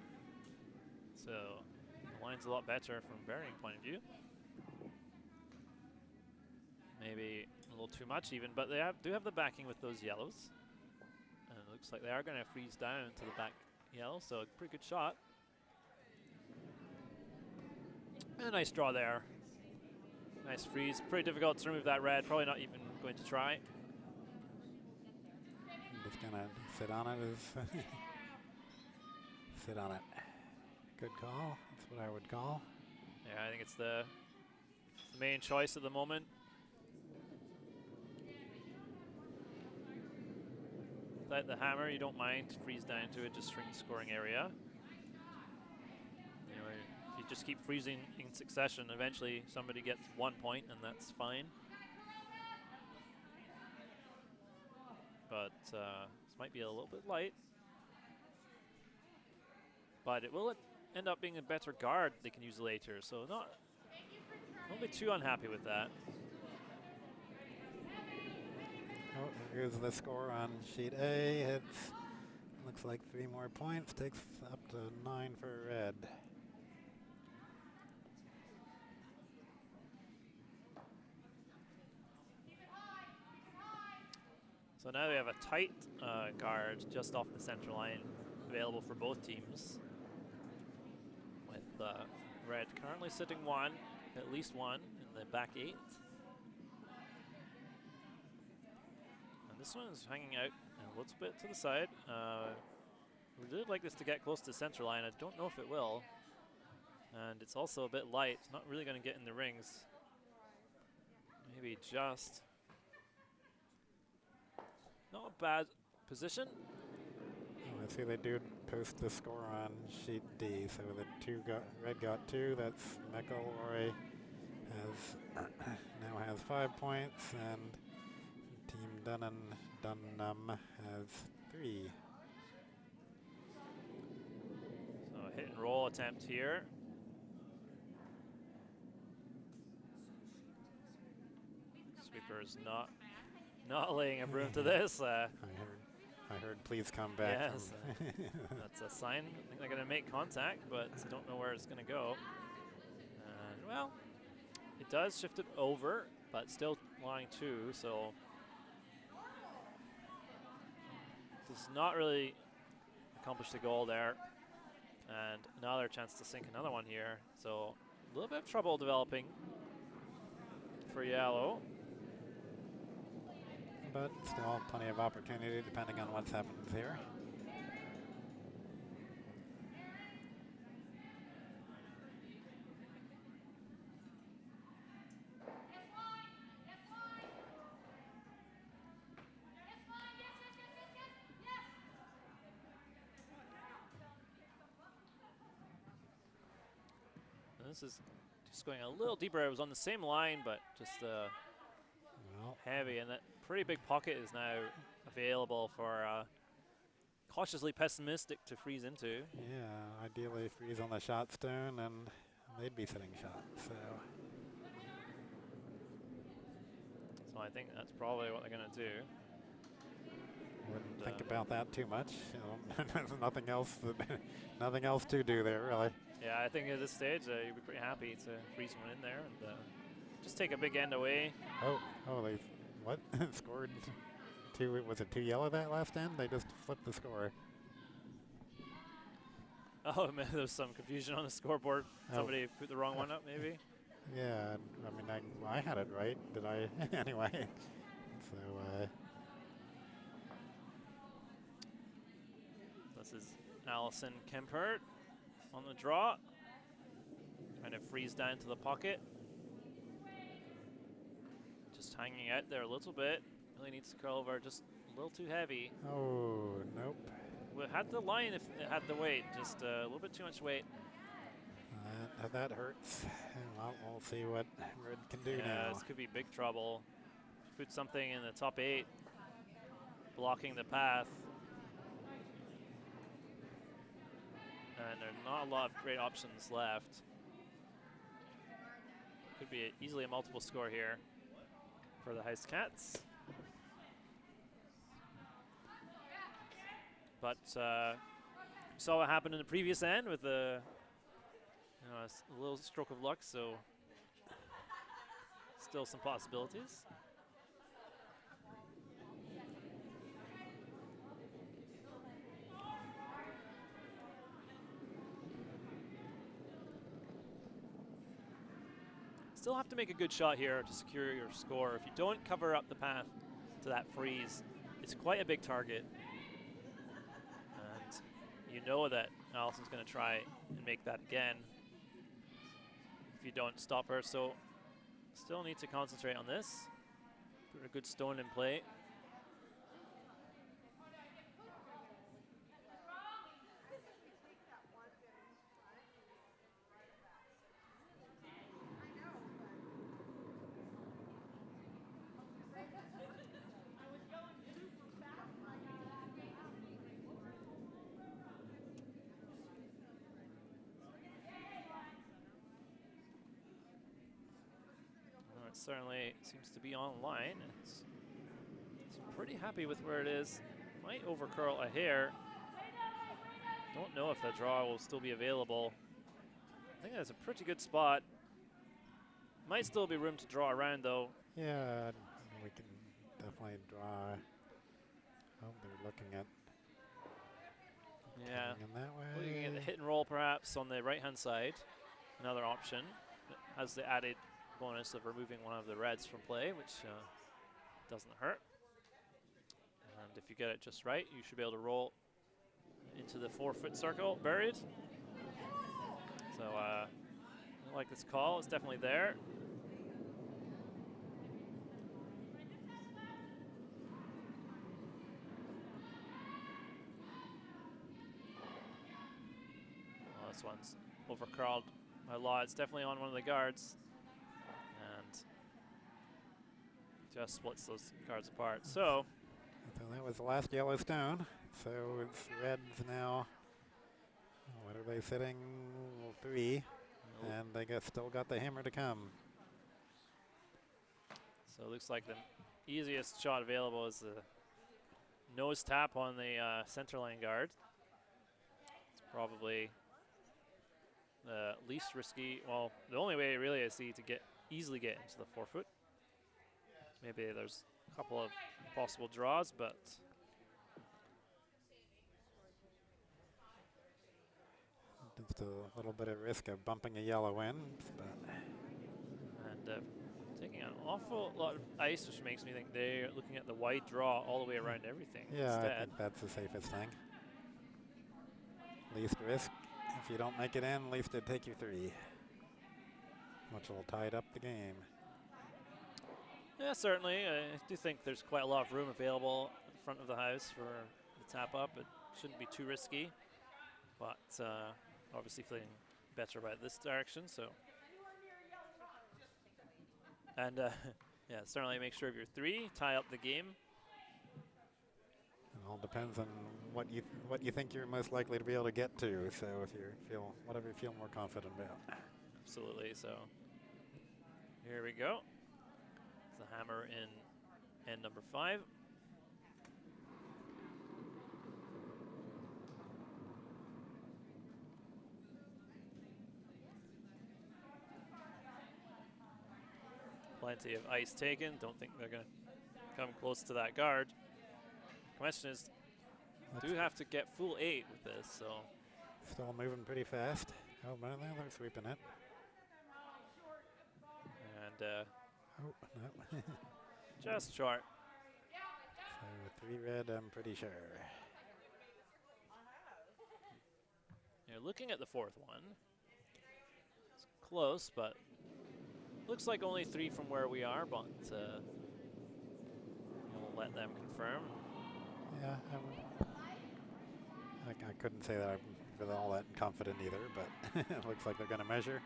Speaker 3: so the line's a lot better from bearing point of view. Maybe a little too much even, but they do have the backing with those yellows. And it looks like they are going to freeze down to the back yellow, so a pretty good shot. And a nice draw there. Nice freeze. Pretty difficult to remove that red. Probably not even going to try.
Speaker 1: I'm just going to sit on it. Sit on it. Good call. That's what I would call.
Speaker 3: Yeah, I think it's the main choice at the moment. Without the hammer, you don't mind to freeze down to it, just shrink the scoring area. If you just keep freezing in succession, eventually somebody gets 1 point, and that's fine. But this might be a little bit light. But it will end up being a better guard they can use later, so don't be too unhappy with that.
Speaker 1: Oh, here's the score on sheet A. It looks like 3 more points. Takes up to 9 for red.
Speaker 3: So now we have a tight guard just off the center line available for both teams. With red currently sitting one, at least one in the back 8. And this one is hanging out a little bit to the side. We really like this to get close to the center line. I don't know if it will. And it's also a bit light. It's not really going to get in the rings. Maybe just. Not a bad position.
Speaker 1: Oh, I see they do post the score on sheet D. So the red got 2. That's McElroy now has 5 points, and Team Dunham has 3.
Speaker 3: So a hit and roll attempt here. Sweeper's not laying a broom to this.
Speaker 1: I heard please come back.
Speaker 3: Yes, that's a sign. I think they're going to make contact, but don't know where it's going to go. And well, it does shift it over, but still line 2, so does not really accomplish the goal there. And another chance to sink another one here. So a little bit of trouble developing for yellow.
Speaker 1: But still plenty of opportunity depending on what's happened here.
Speaker 3: This is just going a little deeper. It was on the same line, but just heavy, and that pretty big pocket is now available for cautiously pessimistic to freeze into.
Speaker 1: Yeah, ideally freeze on the shot stone, and they'd be sitting shot. So
Speaker 3: I think that's probably what they're going to do.
Speaker 1: Wouldn't think about that too much. There's nothing else to do there, really.
Speaker 3: Yeah, I think at this stage you'd be pretty happy to freeze one in there and just take a big end away.
Speaker 1: Oh, they what? Scored 2. Was it 2 yellow that last end? They just flipped the score.
Speaker 3: Oh man, there was some confusion on the scoreboard. Somebody put the wrong one up, maybe.
Speaker 1: Yeah, I mean, I had it right. Did I? Anyway, so.
Speaker 3: This is Allison Kempert on the draw. Trying to freeze down to the pocket. Just hanging out there a little bit. Really needs to curl over just a little too heavy.
Speaker 1: Oh, nope.
Speaker 3: We had the line if it had the weight, just a little bit too much weight.
Speaker 1: That hurts. Well, we'll see what Red can do now.
Speaker 3: Yeah, this could be big trouble. Put something in the top 8, blocking the path. And there are not a lot of great options left. Could be easily a multiple score here for the Heist Cats. But we saw what happened in the previous end with a little stroke of luck, so still some possibilities. Still have to make a good shot here to secure your score. If you don't cover up the path to that freeze, it's quite a big target. And you know that Allison's going to try and make that again if you don't stop her. So still need to concentrate on this. Put a good stone in play. Certainly seems to be online. It's pretty happy with where it is. Might overcurl a hair. Don't know if the draw will still be available. I think that's a pretty good spot. Might still be room to draw around though.
Speaker 1: Yeah, we can definitely draw Oh, they're looking at
Speaker 3: Yeah,
Speaker 1: coming in that
Speaker 3: looking at the
Speaker 1: way.
Speaker 3: hit and roll perhaps on the right-hand side. Another option that has the added bonus of removing one of the reds from play, which doesn't hurt. And if you get it just right, you should be able to roll into the 4-foot circle, buried. So I like this call, it's definitely there. Well, this one's overcrawled by law. It's definitely on one of the guards. And just splits those guards apart. So
Speaker 1: that was the last yellow stone. So it's reds now. What are they sitting? 3. And they still got the hammer to come.
Speaker 3: So it looks like the easiest shot available is the nose tap on the center line guard. It's probably the least risky. Well, the only way really I see to easily get into the 4-foot. Maybe there's a couple of possible draws, but
Speaker 1: Just a little bit of risk of bumping a yellow in, but
Speaker 3: and taking an awful lot of ice, which makes me think they're looking at the wide draw all the way around everything
Speaker 1: yeah,
Speaker 3: instead.
Speaker 1: I think that's the safest thing. Least risk. If you don't make it in, least it'd take you 3, which will tide up the game.
Speaker 3: Yeah, certainly. I do think there's quite a lot of room available in front of the house for the tap up. It shouldn't be too risky, but obviously feeling better about this direction. So, and yeah, certainly make sure of your 3, tie up the game.
Speaker 1: It all depends on what you think you're most likely to be able to get to. So if you feel whatever you feel more confident about.
Speaker 3: Absolutely. So here we go. It's the hammer in end number 5. Plenty of ice taken. Don't think they're going to come close to that guard. Question is, do have to get full 8 with this, so.
Speaker 1: Still moving pretty fast. Oh, man, they're sweeping it.
Speaker 3: And
Speaker 1: oh, no.
Speaker 3: just short.
Speaker 1: So 3 red, I'm pretty sure.
Speaker 3: You're looking at the 4th one. It's close, but looks like only 3 from where we are, but we'll let them confirm.
Speaker 1: Yeah, I couldn't say that I'm really all that confident either, but it looks like they're going to measure.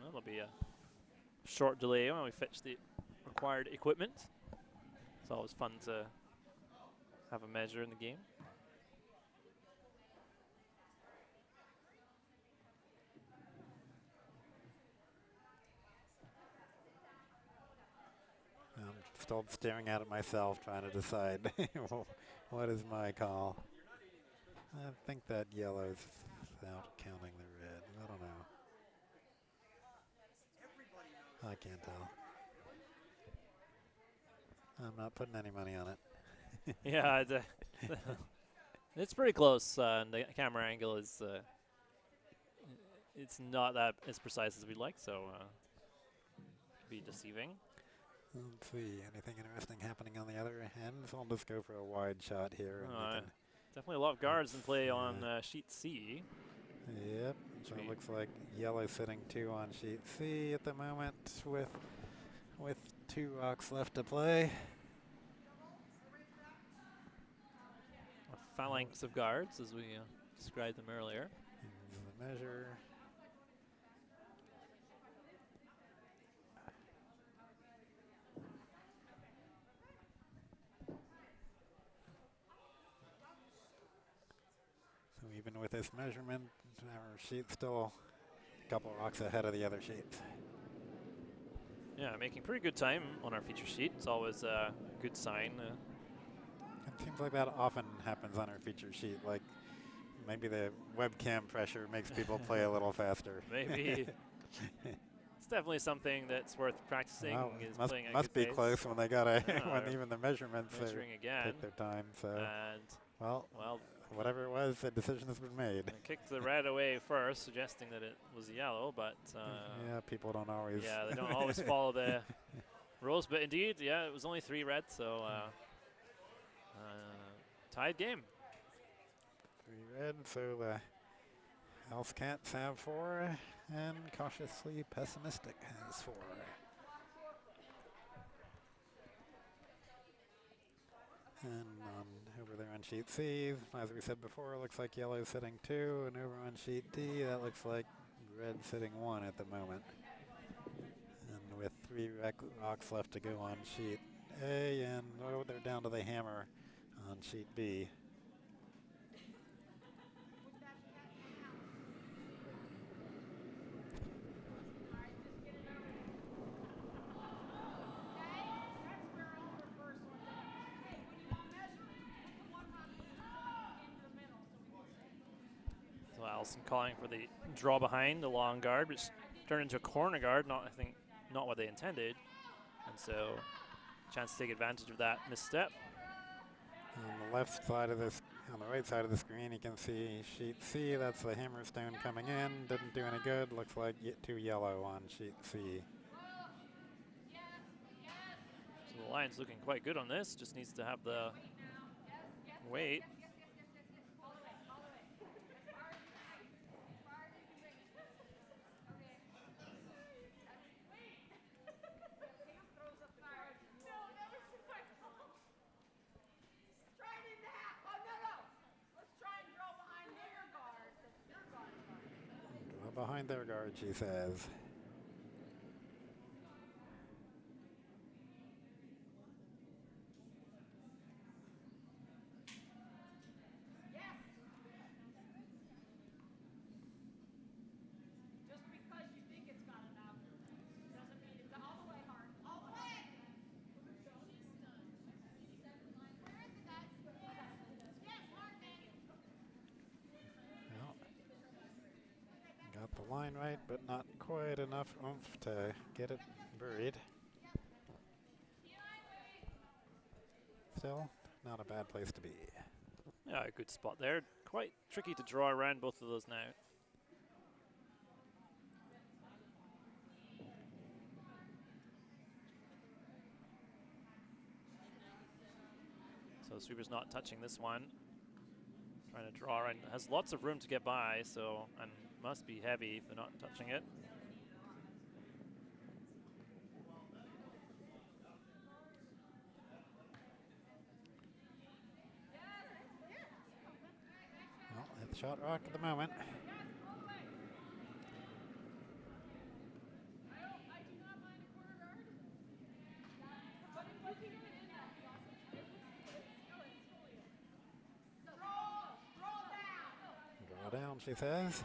Speaker 3: Well, there'll be a short delay when we fetch the required equipment. It's always fun to have a measure in the game.
Speaker 1: I'm still staring at it myself, trying to decide what is my call. I think that yellow's without counting the red. I don't know. I can't tell. I'm not putting any money on it.
Speaker 3: Yeah, it's pretty close, and the camera angle is it's not that as precise as we'd like, so be deceiving.
Speaker 1: Let's see, anything interesting happening on the other end? So I'll just go for a wide shot here. And
Speaker 3: definitely a lot of guards in play on sheet C.
Speaker 1: Yep, so it looks like yellow sitting 2 on sheet C at the moment with 2 rocks left to play.
Speaker 3: A phalanx of guards, as we described them earlier.
Speaker 1: The measure. So even with this measurement, our sheet's still a couple rocks ahead of the other sheets.
Speaker 3: Yeah, making pretty good time on our feature sheet. It's always a good sign.
Speaker 1: It seems like that often happens on our feature sheet. Like maybe the webcam pressure makes people play a little faster.
Speaker 3: Maybe. It's definitely something that's worth practicing.
Speaker 1: Well,
Speaker 3: Is
Speaker 1: must
Speaker 3: playing at
Speaker 1: must
Speaker 3: good
Speaker 1: be
Speaker 3: pace.
Speaker 1: close when they gotta when
Speaker 3: they're
Speaker 1: even the measurements
Speaker 3: measuring again,
Speaker 1: take their time. So
Speaker 3: and
Speaker 1: well, whatever it was, the decision has been made.
Speaker 3: I kicked the red away first, suggesting that it was yellow, but
Speaker 1: yeah, people don't always.
Speaker 3: Yeah, they don't always follow the rules, but indeed, yeah, it was only 3 red, so tied game.
Speaker 1: 3 red, so Else Cats have 4, and Cautiously Pessimistic has 4. And over there on sheet C, as we said before, looks like yellow's sitting 2, and over on sheet D, that looks like red sitting 1 at the moment. And with 3 rocks left to go on sheet A, and oh, they're down to the hammer on sheet B.
Speaker 3: So Allison calling for the draw behind the long guard, which turned into a corner guard. I think not what they intended, and so chance to take advantage of that misstep.
Speaker 1: On the left side of this, on the right side of the screen, you can see sheet C. That's the hammerstone coming in. Didn't do any good. Looks like 2 yellow on sheet C.
Speaker 3: So the line's looking quite good on this. Just needs to have the weight.
Speaker 1: Behind their guard, she says. Got the line right, but not quite enough oomph to get it buried. Still, not a bad place to be.
Speaker 3: Yeah, a good spot there. Quite tricky to draw around both of those now. So Sweeper's not touching this one. Trying to draw around. Has lots of room to get by, so, and must be heavy if they're not touching it.
Speaker 1: Well, it's shot rock at the moment. Draw down, she says.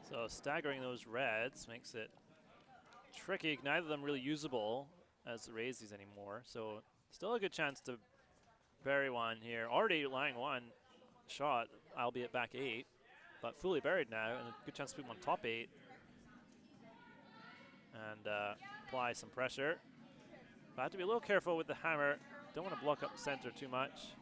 Speaker 3: So staggering those reds makes it tricky. Neither of them really usable as the raisies anymore. So still a good chance to bury one here. Already lying 1 shot, albeit back 8, but fully buried now, and a good chance to put him on top 8 and apply some pressure. But I have to be a little careful with the hammer. Don't want to block up the center too much.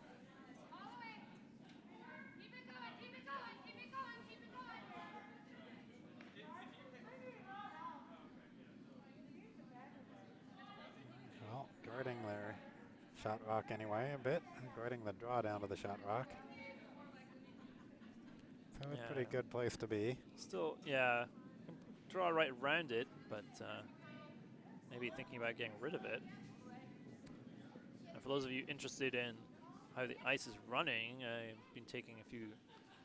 Speaker 1: Well, guarding their shot rock anyway a bit, guarding the draw down to the shot rock. So
Speaker 3: Yeah.
Speaker 1: a pretty good place to be.
Speaker 3: Still, yeah, draw right around it, but maybe thinking about getting rid of it. And for those of you interested in how the ice is running, I've been taking a few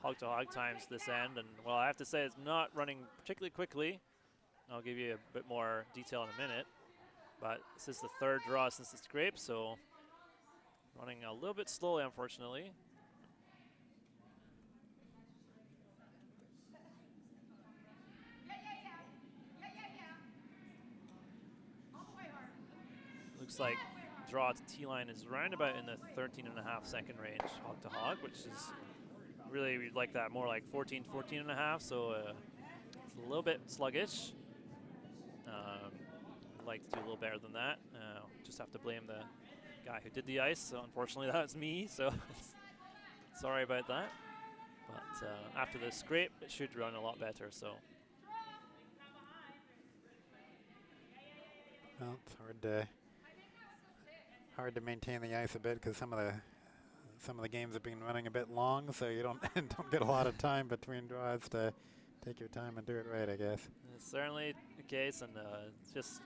Speaker 3: hog-to-hog times this end, and well, I have to say it's not running particularly quickly. I'll give you a bit more detail in a minute, but this is the third draw since the scrape, so running a little bit slowly, unfortunately. Looks like draw to T-line is round about in the 13.5-second range, hog to hog, which is really, we'd like that more like 14, 14.5, so it's a little bit sluggish. I'd like to do a little better than that. Just have to blame the guy who did the ice, so unfortunately that was me, so sorry about that. But after the scrape, it should run a lot better, so.
Speaker 1: Well, it's hard to maintain the ice a bit because some of the games have been running a bit long, so you don't don't get a lot of time between draws to take your time and do it right, I guess.
Speaker 3: It's certainly the case, and it's just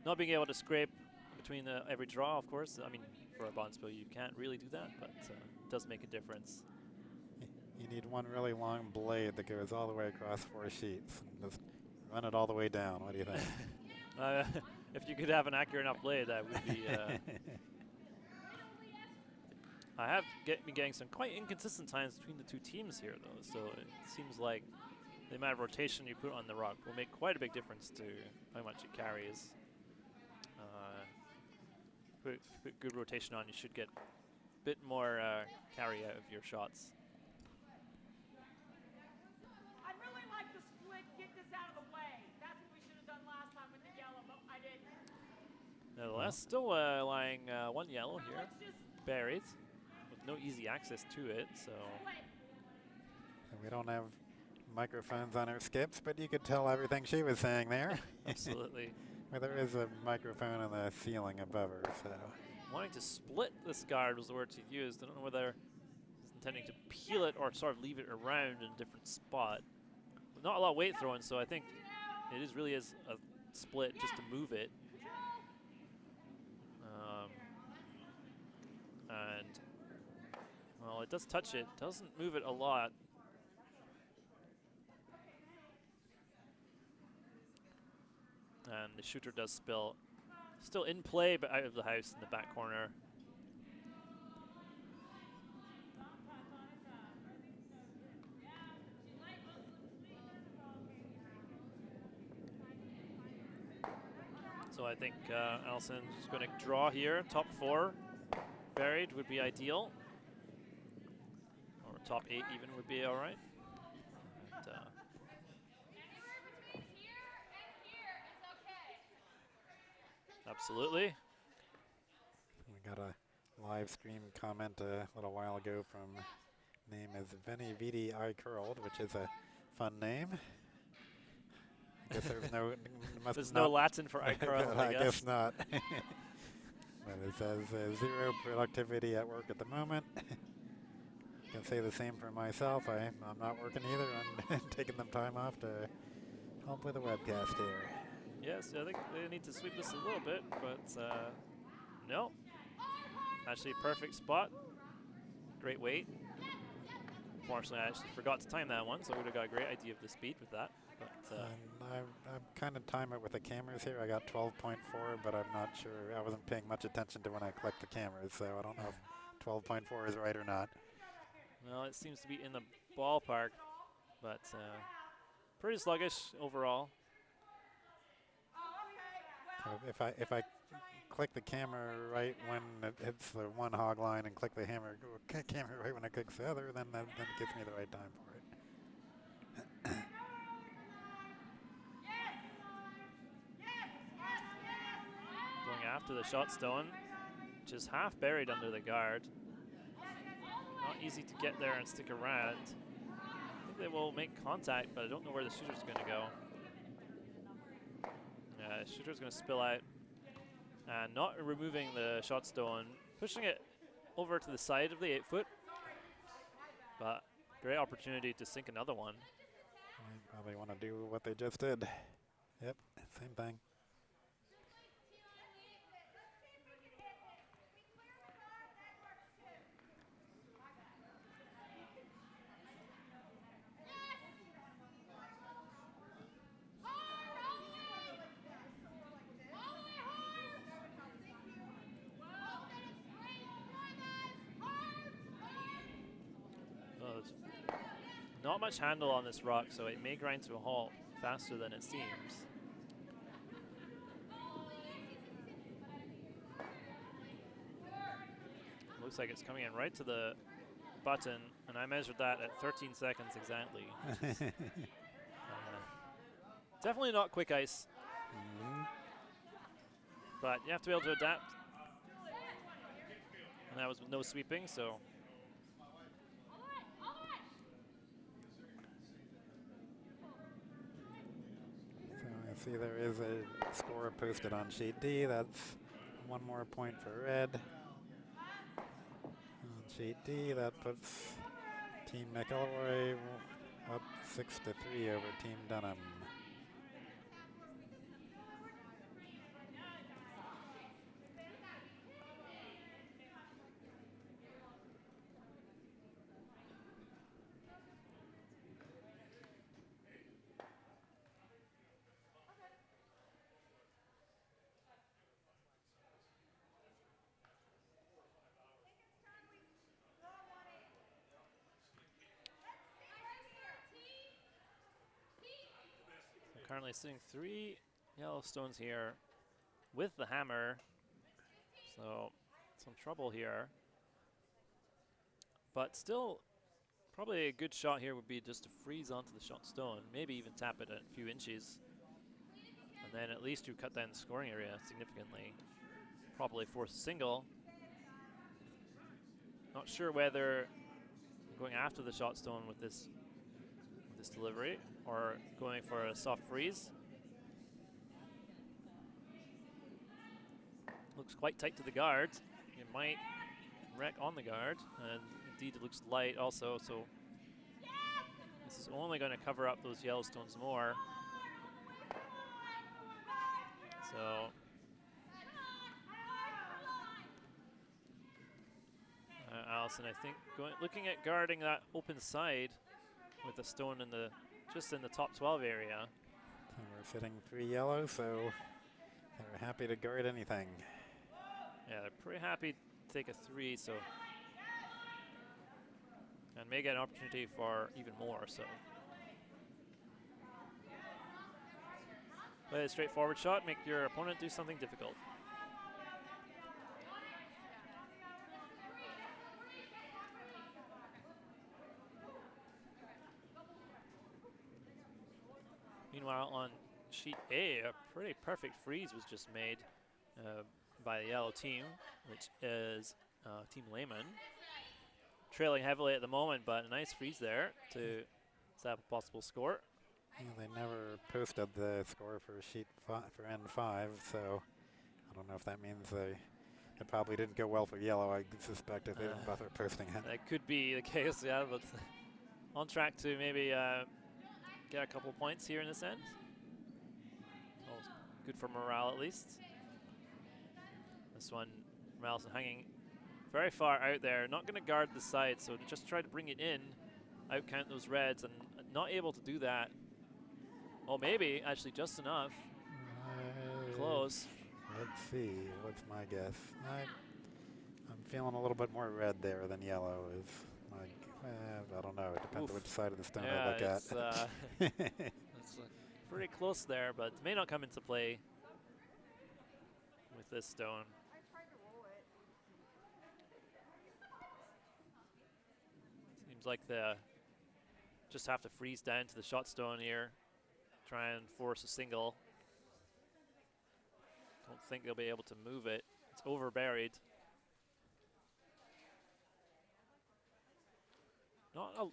Speaker 3: not being able to scrape between every draw, of course. I mean, for a bonspiel, you can't really do that, but it does make a difference.
Speaker 1: You need one really long blade that goes all the way across 4 sheets and just run it all the way down. What do you think?
Speaker 3: If you could have an accurate enough blade, that would be. I have been getting some quite inconsistent times between the two teams here, though, so it seems like the amount of rotation you put on the rock will make quite a big difference to how much it carries. Put good rotation on, you should get a bit more carry out of your shots.
Speaker 2: I'd really like to split, get this out of the way. That's what we should have done last time with the yellow, but I didn't.
Speaker 3: Nevertheless, still lying one yellow here, buried, with no easy access to it, so.
Speaker 1: We don't have microphones on our skips, but you could tell everything she was saying there.
Speaker 3: Absolutely.
Speaker 1: Well, there is a microphone on the ceiling above her, so.
Speaker 3: Wanting to split this guard was the word he used. I don't know whether he's intending to peel it or sort of leave it around in a different spot. Not a lot of weight thrown, so I think it really is a split just to move it. And, well, it does touch it. Doesn't move it a lot. And the shooter does spill. Still in play, but out of the house in the back corner. So I think Allison's going to draw here. Top 4 buried would be ideal. Or top 8 even would be all right. And, absolutely.
Speaker 1: We got a live stream comment a little while ago from, name is Veni Vidi I Curled, which is a fun name. I guess there's no,
Speaker 3: there's no Latin for I curled,
Speaker 1: I guess not. But it says zero productivity at work at the moment. I can say the same for myself. I'm not working either. I'm taking them time off to help with the webcast here.
Speaker 3: Yes, I think they need to sweep this a little bit, but no. Actually, perfect spot. Great weight. Unfortunately, I actually forgot to time that one, so I would have got a great idea of the speed with that. But
Speaker 1: I'm kind of time it with the cameras here. I got 12.4, but I'm not sure. I wasn't paying much attention to when I clicked the cameras, so I don't know if 12.4 is right or not.
Speaker 3: Well, it seems to be in the ballpark, but pretty sluggish overall.
Speaker 1: So if I click the camera right when it hits the one hog line and click the camera right when it clicks the other, then it gives me the right time for it.
Speaker 3: Going after the shot stone, which is half buried under the guard. Not easy to get there and stick around. I think they will make contact, but I don't know where the shooter's going to go. Yeah, the shooter's going to spill out. And not removing the shot stone, pushing it over to the side of the 8-foot. But great opportunity to sink another one.
Speaker 1: They probably want to do what they just did. Yep, same thing.
Speaker 3: there's not much handle on this rock, so it may grind to a halt faster than it seems. Looks like it's coming in right to the button, and I measured that at 13 seconds exactly. Definitely not quick ice, but you have to be able to adapt. And that was with no sweeping, so.
Speaker 1: So I see there is a score posted on sheet D. That's 1 more point for red. On sheet D, that puts Team McElroy up 6-3 over Team Dunham.
Speaker 3: Currently sitting 3 yellow stones here with the hammer, so some trouble here. But still, probably a good shot here would be just to freeze onto the shot stone, maybe even tap it a few inches. And then at least you cut down the scoring area significantly. Probably force a single. Not sure whether going after the shot stone with this delivery or going for a soft freeze. Looks quite tight to the guard. It might wreck on the guard, and indeed it looks light also, so this is only going to cover up those yellow stones more. So Allison, I think looking at guarding that open side with the stone in just in the top 12 area.
Speaker 1: And we're sitting 3 yellow, so they're happy to guard anything.
Speaker 3: Yeah, they're pretty happy to take a 3, so and may get an opportunity for even more. So play a straightforward shot, make your opponent do something difficult. Meanwhile, on sheet A, a pretty perfect freeze was just made by the yellow team, which is Team Lehman. Trailing heavily at the moment, but a nice freeze there to set up a possible score.
Speaker 1: Yeah, they never posted the score for sheet for N5, so I don't know if that means it probably didn't go well for yellow. I suspect if they didn't bother posting it.
Speaker 3: That could be the case, yeah, but on track to maybe get a couple points here in this end. Well, good for morale at least. This one, Morales hanging very far out there, not going to guard the side, so to just try to bring it in, outcount those reds, and not able to do that. Oh, maybe actually just enough. Close.
Speaker 1: Let's see. What's my guess? I'm feeling a little bit more red there than yellow. I don't know. It depends which side of the stone I look at.
Speaker 3: It's pretty close there, but it may not come into play with this stone. Seems like they just have to freeze down to the shot stone here, try and force a single. Don't think they'll be able to move it. It's over buried. Not a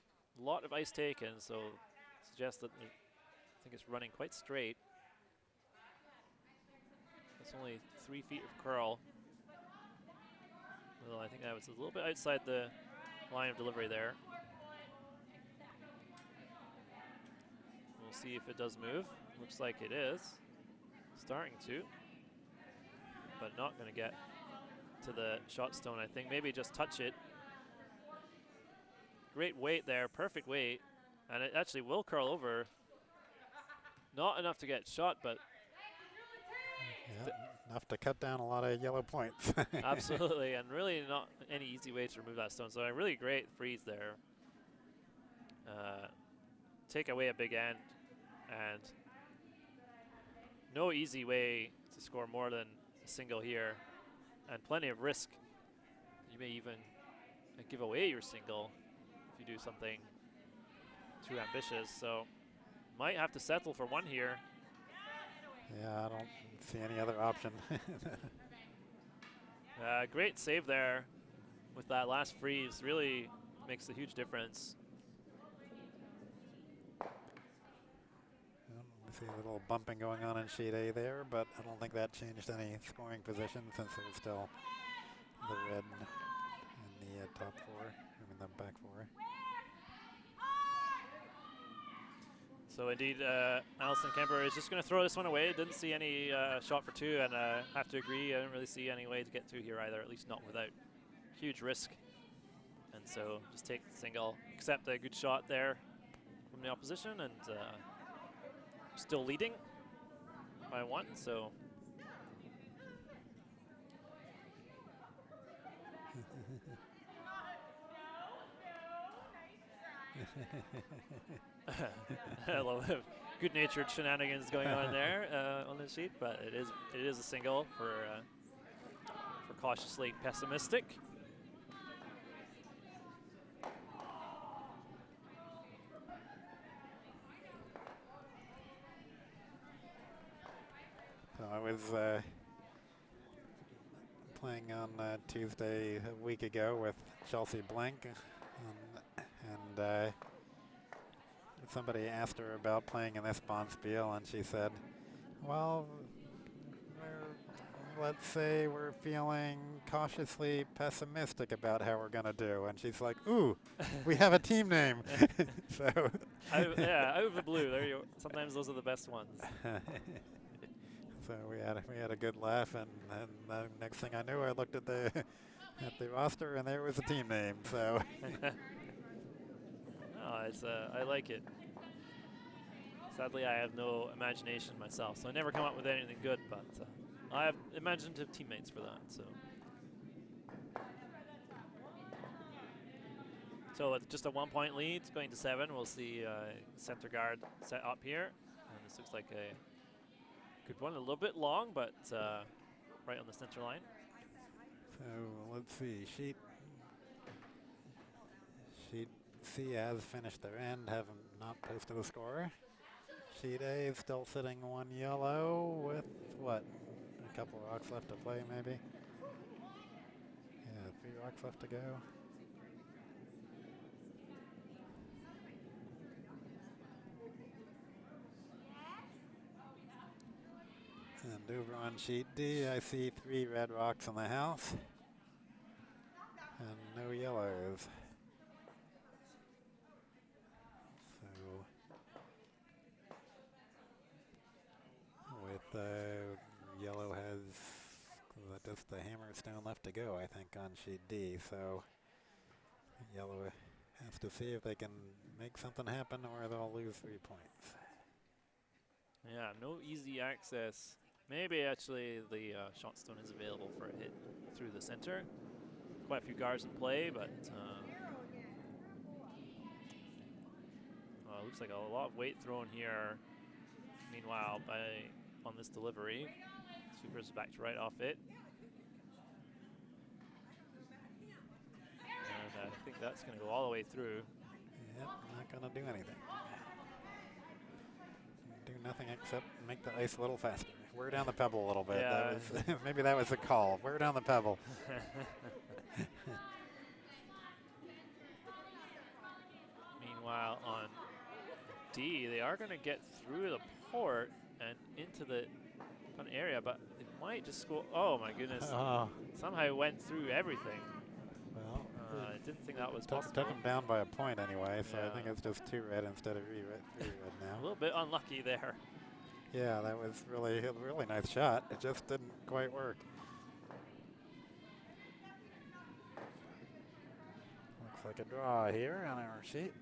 Speaker 3: lot of ice taken, so suggests that I think it's running quite straight. It's only 3 feet of curl. Well, I think that was a little bit outside the line of delivery there. We'll see if it does move. Looks like it is. Starting to. But not going to get to the shot stone, I think. Maybe just touch it. Great weight there, perfect weight. And it actually will curl over. Not enough to get shot, but
Speaker 1: yeah, enough to cut down a lot of yellow points.
Speaker 3: absolutely, and really not any easy way to remove that stone. So a really great freeze there. take away a big end, and no easy way to score more than a single here, and plenty of risk. You may even give away your single if you do something too ambitious. So might have to settle for one here.
Speaker 1: Yeah, I don't see any other option.
Speaker 3: Great save there with that last freeze. Really makes a huge difference.
Speaker 1: I see a little bumping going on in sheet A there, but I don't think that changed any scoring position since it was still the red in the top four, I mean the back four.
Speaker 3: So indeed, Alison Kemper is just going to throw this one away. Didn't see any shot for two, and have to agree, I didn't really see any way to get two here either, at least not without huge risk. And so just take the single, accept a good shot there from the opposition, and still leading by one, so. A lot of good-natured shenanigans going on there on the sheet, but it is a single for cautiously pessimistic.
Speaker 1: So I was playing on Tuesday a week ago with Chelsea Blank, and somebody asked her about playing in this Bonspiel, and she said, well, let's say we're feeling cautiously pessimistic about how we're going to do. And she's like, ooh, we have a team name. So
Speaker 3: yeah, out of the blue. There you go. Sometimes those are the best ones.
Speaker 1: So we had a good laugh, and the next thing I knew, I looked at the roster, and there was a team name. So
Speaker 3: no, it's I like it. Sadly, I have no imagination myself, so I never come up with anything good, but I have imaginative teammates for that. So it's just a 1-point lead, going to 7. We'll see center guard set up here, and this looks like a good one. A little bit long, but right on the center line.
Speaker 1: So let's see, sheet C has finished their end, haven't not posted a score. Sheet A is still sitting 1 yellow with what? A couple rocks left to play, maybe? Yeah, 3 rocks left to go. And over on sheet D, I see 3 red rocks in the house. And no yellows. Yellow has just the hammerstone left to go, I think, on sheet D. So yellow has to see if they can make something happen, or they'll lose 3 points.
Speaker 3: Yeah, no easy access. Maybe actually the shot stone is available for a hit through the center. Quite a few guards in play, but looks like a lot of weight thrown here. Meanwhile, on this delivery, sweeper's back to right off it. And I think that's going to go all the way through.
Speaker 1: Yep, not going to do anything. Do nothing except make the ice a little faster. Wear down the pebble a little bit.
Speaker 3: Yeah.
Speaker 1: That was maybe that was the call. Wear down the pebble.
Speaker 3: Meanwhile, on D, they are going to get through the port and into the fun area, but it might just go. Oh my goodness! Somehow it went through everything.
Speaker 1: Well,
Speaker 3: I didn't think that was
Speaker 1: took
Speaker 3: possible.
Speaker 1: them down by a point anyway, so
Speaker 3: Yeah.
Speaker 1: I think it's just 2 red instead of 3 red now.
Speaker 3: A little bit unlucky there.
Speaker 1: Yeah, that was really a really nice shot. It just didn't quite work. Looks like a draw here on our sheet.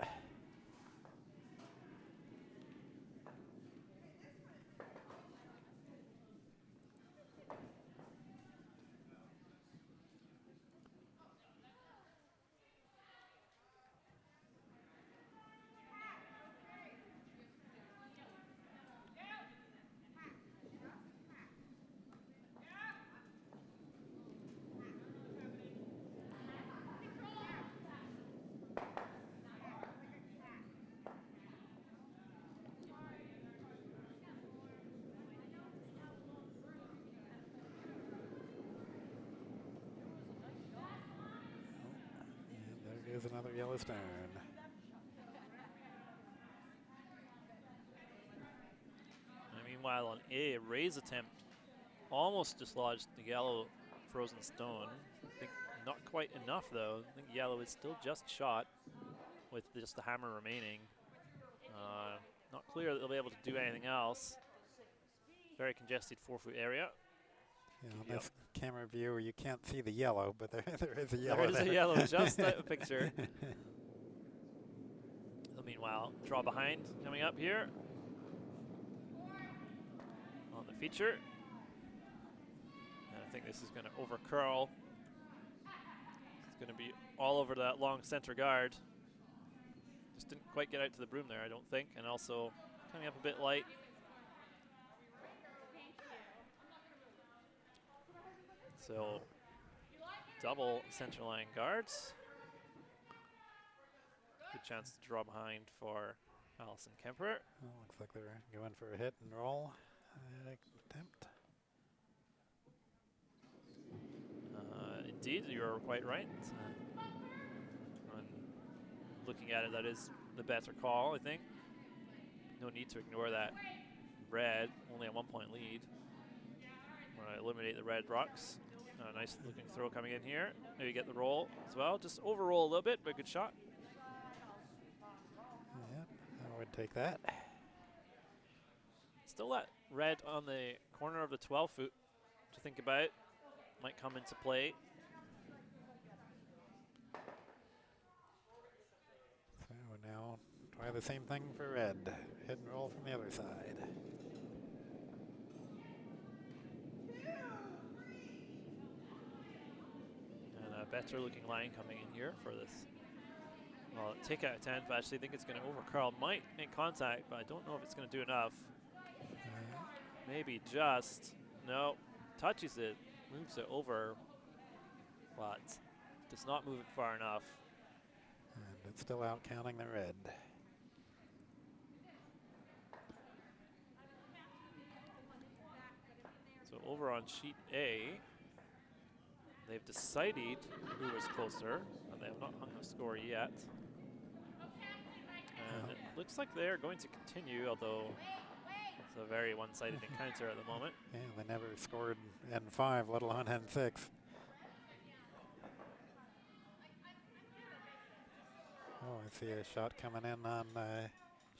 Speaker 1: Yellowstone.
Speaker 3: And meanwhile, on A raise attempt almost dislodged the yellow frozen stone. I think not quite enough though. I think yellow is still just shot with just the hammer remaining. Not clear that they'll be able to do anything else. Very congested 4-foot area.
Speaker 1: Yeah, on this camera view, you can't see the yellow, but there is a yellow.
Speaker 3: There is a yellow just out of the picture. So meanwhile, draw behind coming up here on the feature. And I think this is going to over curl. It's going to be all over that long center guard. Just didn't quite get out to the broom there, I don't think. And also coming up a bit light. So double center line guards. Good chance to draw behind for Allison Kemper.
Speaker 1: Well, looks like they're going for a hit and roll attempt.
Speaker 3: Indeed, you're quite right. On looking at it, that is the better call, I think. No need to ignore that red, only a 1-point lead. Want to eliminate the red rocks. Nice looking throw coming in here. Maybe get the roll as well. Just overroll a little bit, but good shot.
Speaker 1: Yeah, I would take that.
Speaker 3: Still that red on the corner of the 12-foot to think about. Might come into play.
Speaker 1: So now try the same thing for red. Hit and roll from the other side.
Speaker 3: Better looking line coming in here for this. Well, take out 10, but I actually think it's going to overcurl. Might make contact, but I don't know if it's going to do enough. Maybe just, no, touches it, moves it over, but does not move it far enough.
Speaker 1: And it's still out counting the red.
Speaker 3: So over on sheet A, they've decided who was closer, and they have not hung the score yet. And it looks like they're going to continue, although it's a very one-sided encounter at the moment.
Speaker 1: Yeah, they never scored N5, let alone N6. Oh, I see a shot coming in on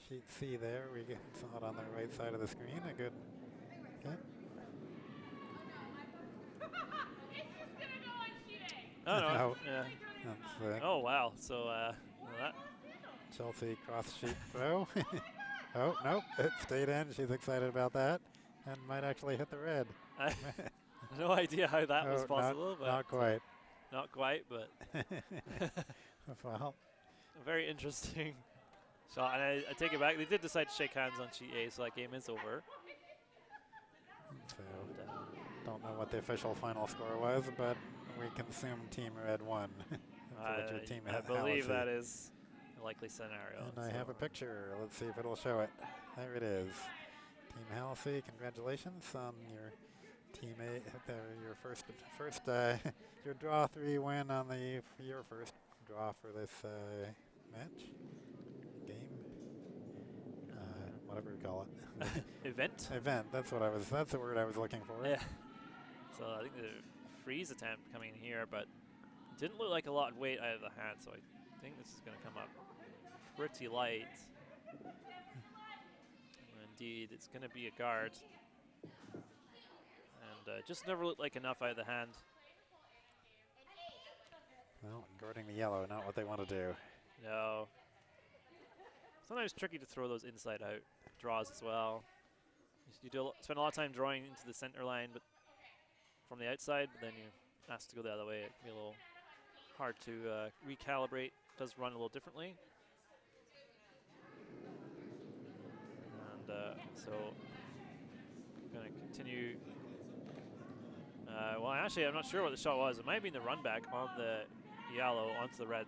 Speaker 1: sheet C there. We saw it on the right side of the screen. A good hit.
Speaker 3: Oh, no.
Speaker 1: No.
Speaker 3: Yeah.
Speaker 1: That's
Speaker 3: Oh, wow. So, that
Speaker 1: Chelsea cross sheet throw. Oh, nope, it stayed in. She's excited about that and might actually hit the red.
Speaker 3: I have no idea how that was possible.
Speaker 1: Not quite.
Speaker 3: Not quite, but
Speaker 1: well,
Speaker 3: a very interesting shot. And I take it back. They did decide to shake hands on sheet A, so that game is over.
Speaker 1: So, don't know what the official final score was, but we can assume Team Red won.
Speaker 3: I believe that is a likely scenario.
Speaker 1: And I have a picture. Let's see if it'll show it. There it is. Team Halsey, congratulations on your Team A, your first your draw 3 win on your first draw for this match, game, whatever you call it.
Speaker 3: Event.
Speaker 1: Event. That's the word I was looking for.
Speaker 3: Yeah. So I think the freeze attempt coming in here, but didn't look like a lot of weight out of the hand, so I think this is going to come up pretty light. Indeed, it's going to be a guard. And just never looked like enough out of the hand.
Speaker 1: Well, guarding the yellow, not what they want to do.
Speaker 3: No. Sometimes tricky to throw those inside out draws as well. You spend a lot of time drawing into the center line, but from the outside, but then you're asked to go the other way. It can be a little hard to recalibrate. It does run a little differently. And so I'm going to continue. Well, actually, I'm not sure what the shot was. It might have been the run back on the yellow onto the red.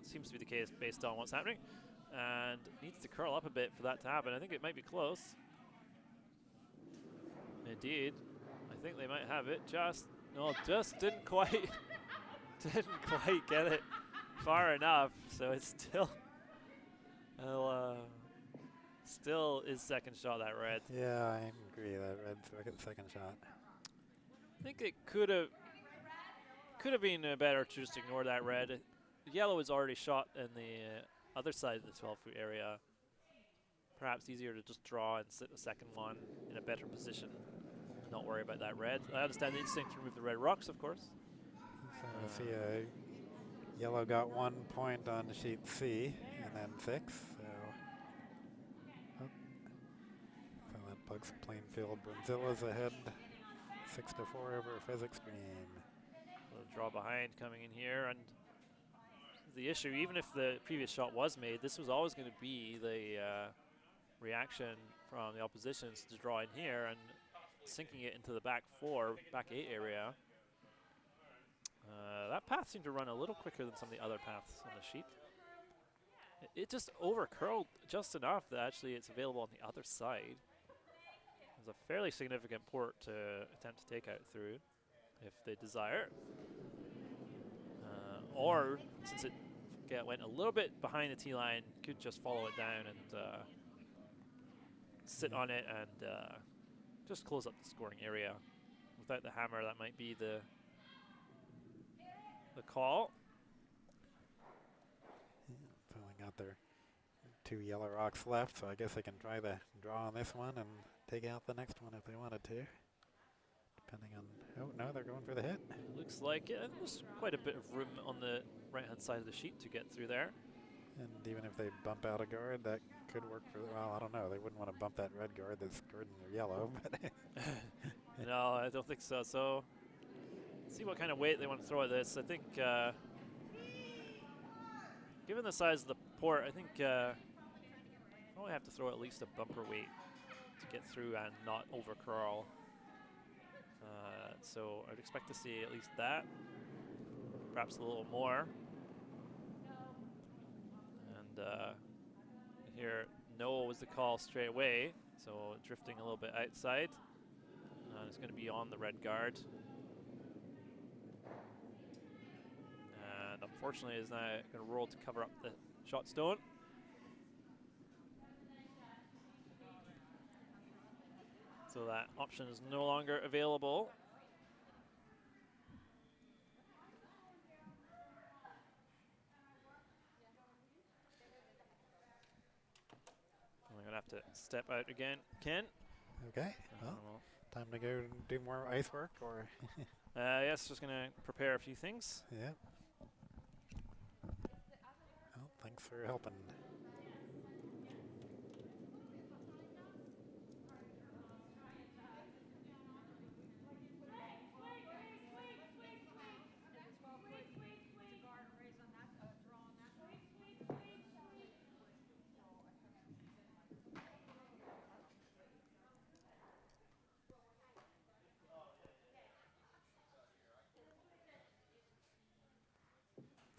Speaker 3: Seems to be the case based on what's happening. And needs to curl up a bit for that to happen. I think it might be close. Indeed. I think they might have it. Just didn't quite Didn't quite get it far enough, so it's still, still his second shot, that red.
Speaker 1: Yeah, I agree. That red second shot.
Speaker 3: I think it could have been better to just ignore that red. Yellow is already shot in the other side of the 12-foot area. Perhaps easier to just draw and sit the second one in a better position. Not worry about that red. I understand the instinct to remove the red rocks, of course.
Speaker 1: So see, yellow got 1 point on sheet C and then 6. So that puts Plainfield Bronzilla's ahead 6-4 over Physics Green.
Speaker 3: A draw behind coming in here, and the issue, even if the previous shot was made, this was always going to be the reaction from the oppositions to draw in here and sinking it into the back 8 area. That path seemed to run a little quicker than some of the other paths on the sheet. It just over-curled just enough that actually it's available on the other side. It's a fairly significant port to attempt to take out through if they desire. Or, since it went a little bit behind the tee line, could just follow it down and sit on it and just close up the scoring area. Without the hammer, that might be the call.
Speaker 1: Finally got their 2 yellow rocks left, so I guess they can try the draw on this one and take out the next one if they wanted to. Depending on, oh no, they're going for the hit.
Speaker 3: Looks like it. There's quite a bit of room on the right-hand side of the sheet to get through there.
Speaker 1: And even if they bump out a guard, that could work for, well, I don't know. They wouldn't want to bump that red guard that's guarding their yellow. But
Speaker 3: no, I don't think so. So, see what kind of weight they want to throw at this. I think, given the size of the port, I think probably have to throw at least a bumper weight to get through and not over-curl. So I'd expect to see at least that, perhaps a little more. And here, no was the call straight away, so drifting a little bit outside. It's going to be on the red guard. And unfortunately is now going to roll to cover up the shot stone. So that option is no longer available. We're going to have to step out again. Ken?
Speaker 1: okay, well, time to go do more ice work, or?
Speaker 3: Yes, just going to prepare a few things.
Speaker 1: Yeah. Well, thanks for helping.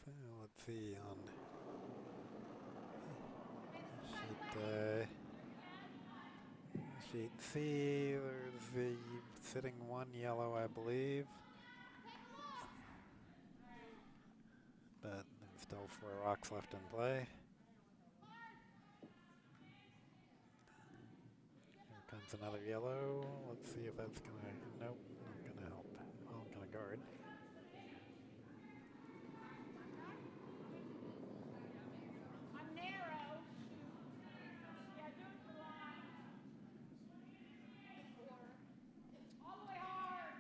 Speaker 1: So let's see on sheet C, there's the sitting 1 yellow, I believe. But there's still 4 rocks left in play. Here comes another yellow. Let's see if that's gonna, nope, not gonna help. Well, gonna guard.
Speaker 2: I'm narrow. Yeah, do it for line. All the way hard.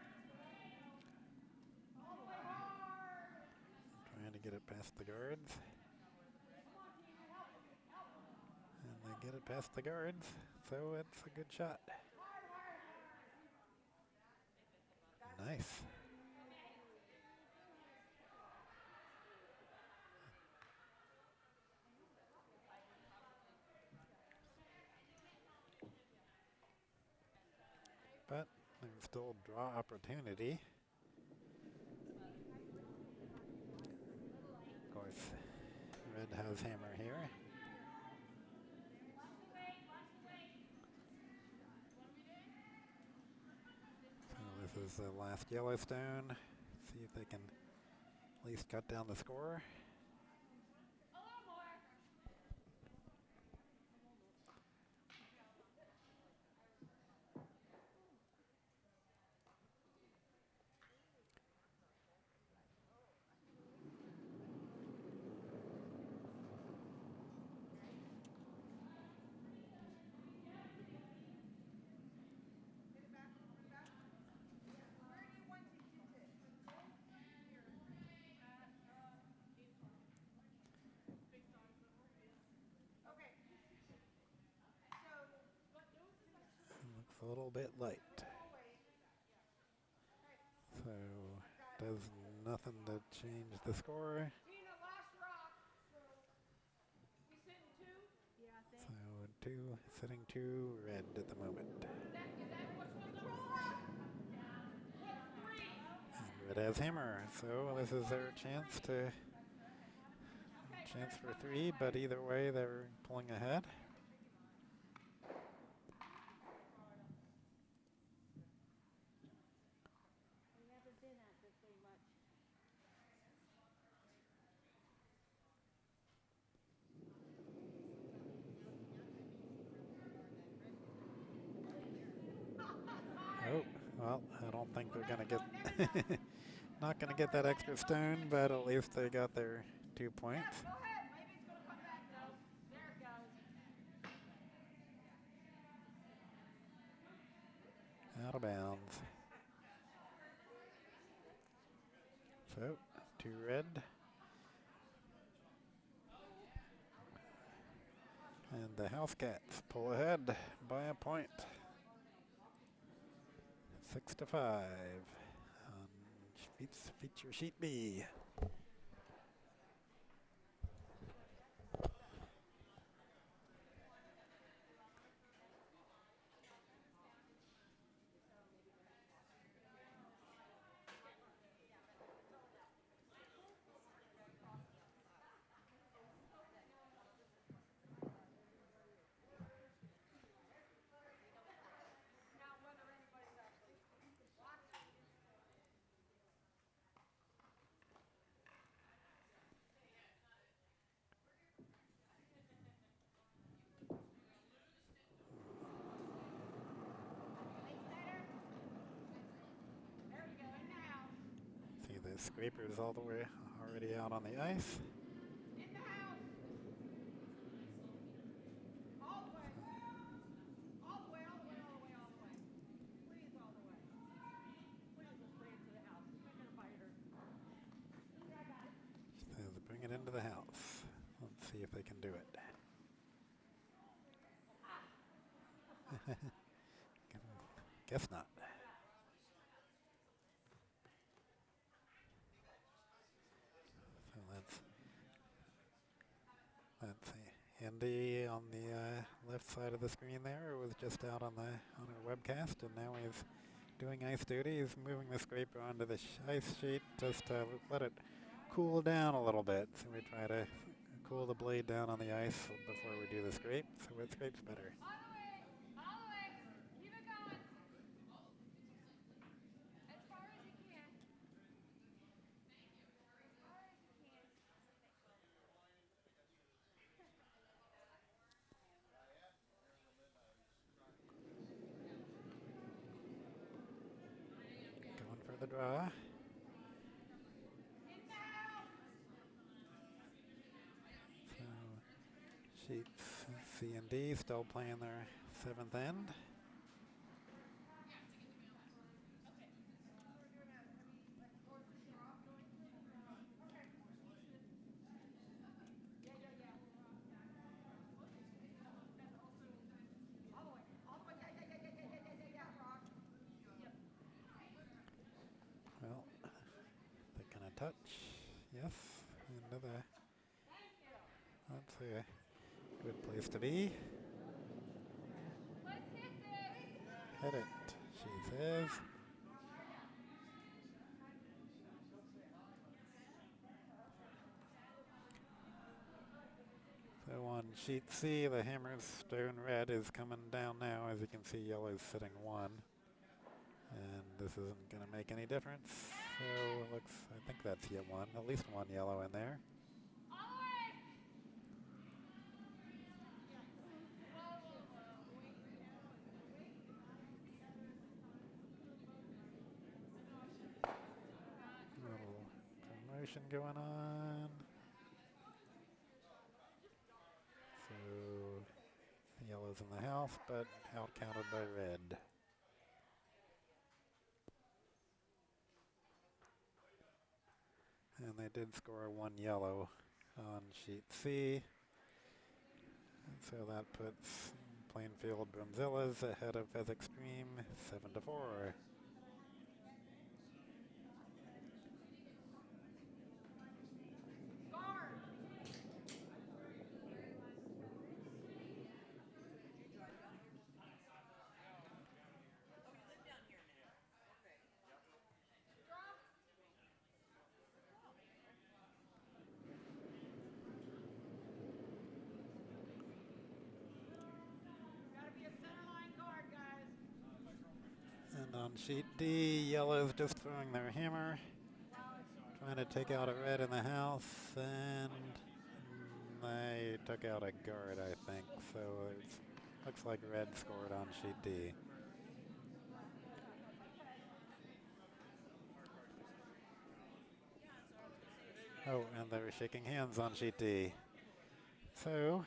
Speaker 2: All the way hard.
Speaker 1: Trying to get it past the guards. And they get it past the guards, so it's a good shot. Nice. But there's still draw opportunity. Of course, red has hammer here. So this is the last Yellowstone. See if they can at least cut down the score.
Speaker 2: A little more.
Speaker 1: Looks a little bit light. So does nothing to change the score.
Speaker 2: Tina, last rock. We sitting two? Yeah, I think.
Speaker 1: So two, sitting two red at the moment.
Speaker 2: Is that what's supposed to roll? Three.
Speaker 1: And red has hammer, so this is their chance for three, but either way they're pulling ahead.
Speaker 2: We haven't been at this very much.
Speaker 1: Oh, well, I don't think they're gonna get, not gonna get that extra stone, but at least they got their 2 points.
Speaker 2: Go ahead. Maybe it's going to come back. No. There it goes.
Speaker 1: Out of bounds. So, two red. And the House Cats pull ahead by a point. 6-5 on feature sheet B. See the scrapers all the way already out on the ice.
Speaker 2: In the house. All the way. All the way, all the way, all the way, all the way. Please, all the way. Please, let's bring it to the house. We're going to bite her.
Speaker 1: So they bring it into the house. Let's see if they can do it. Guess not. So let's see. Andy on the left side of the screen there was just out on our webcast, and now he's doing ice duty. He's moving the scraper onto the ice sheet just to let it cool down a little bit. So we try to cool the blade down on the ice before we do the scrape, so it scrapes better.
Speaker 2: All the way. All the way. Keep it going. As far as you can. As far as you can.
Speaker 1: Going for the draw.
Speaker 2: In the house.
Speaker 1: So sheets C and D still playing their seventh end. Well, they're gonna touch. Yes, into the. That's a good place to be.
Speaker 2: Let's hit this.
Speaker 1: Hit it, she says. So on sheet C, the hammer's stone red is coming down now. As you can see, yellow's sitting one. And this isn't going to make any difference. So looks, I think that's yet one, at least one yellow in there. A little promotion going on. So the yellow's in the house, but out counted by red. And they did score one yellow on sheet C. And so that puts Plainfield Brimzillas ahead of Fez Extreme 7-4. And on sheet D, yellow's just throwing their hammer, trying to take out a red in the house, and they took out a guard, I think. So it looks like red scored on sheet D. Oh, and they're shaking hands on sheet D. So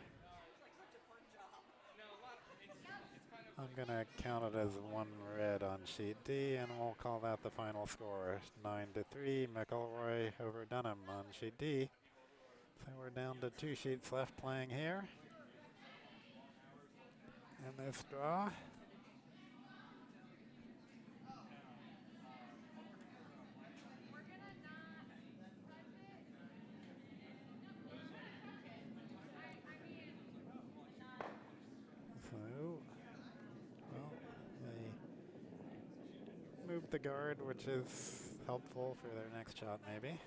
Speaker 1: I'm going to count it as one red on sheet D, and we'll call that the final score. 9-3, McElroy over Dunham on sheet D. So we're down to 2 sheets left playing here in this draw. So, well, they moved the guard, which is helpful for their next shot, maybe.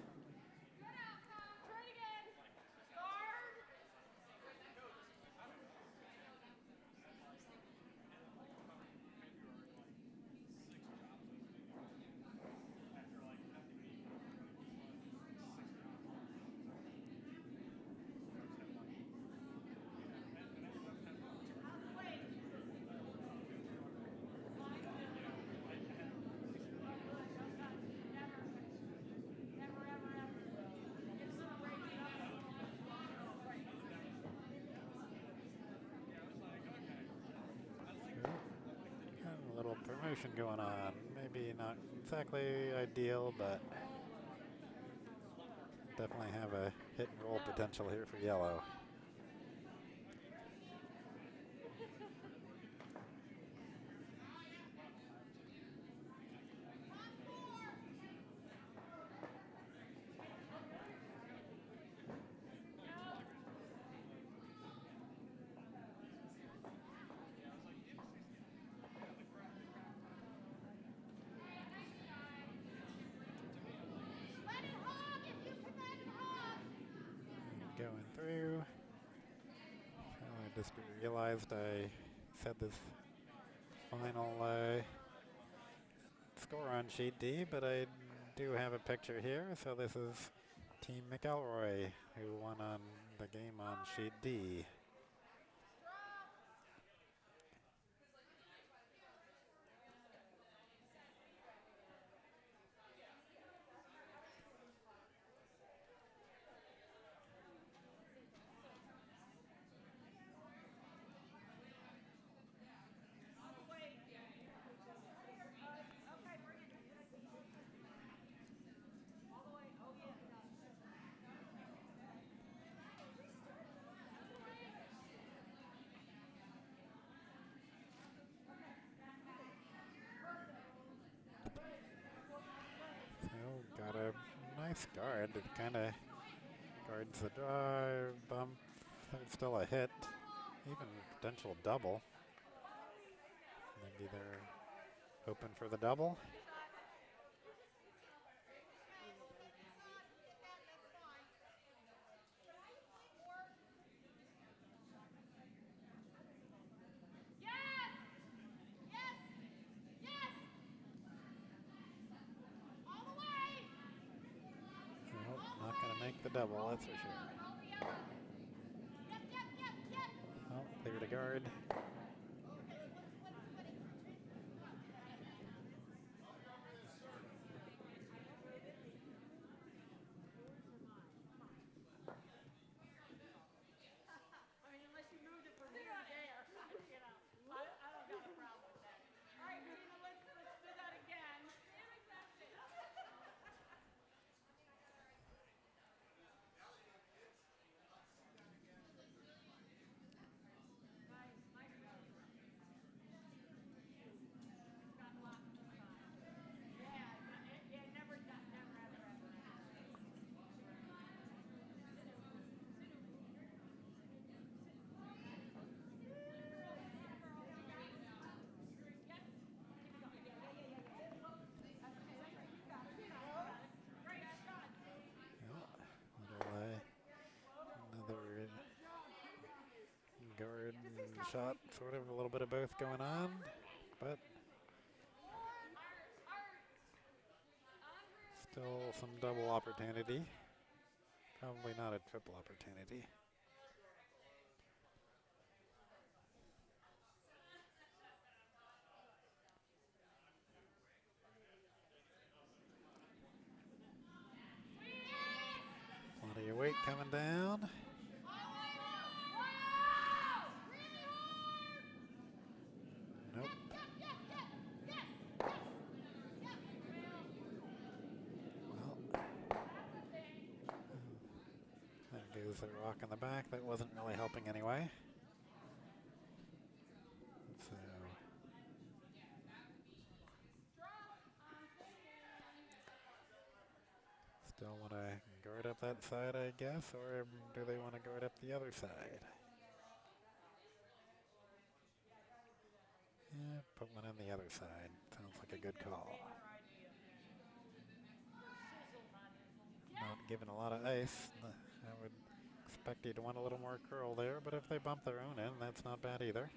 Speaker 1: A little promotion going on. Maybe not exactly ideal, but definitely have a hit and roll potential here for yellow. Going through. I just realized I said this final score on sheet D, but I do have a picture here. So this is Team McElroy, who won on the game on sheet D. So got a nice guard. It kind of guards the draw, bump. There's still a hit, even potential double. Maybe they're hoping for the double. double, that's for sure. Well, clear to guard.
Speaker 2: I mean, unless you moved it from here to there, you know. I don't got a problem with that. All right, Tina, let's do that again.
Speaker 1: Another guard shot, sort of a little bit of both going on, but still some double opportunity. Probably not a triple opportunity. Plenty of weight coming down. Nope. Well, there goes the rock in the back. That wasn't really helping anyway. So still want to guard up that side, I guess, or do they want to guard up the other side? Yeah, put one on the other side. Sounds like a good call. Not giving a lot of ice. I would expect you to want a little more curl there, but if they bump their own in, that's not bad either.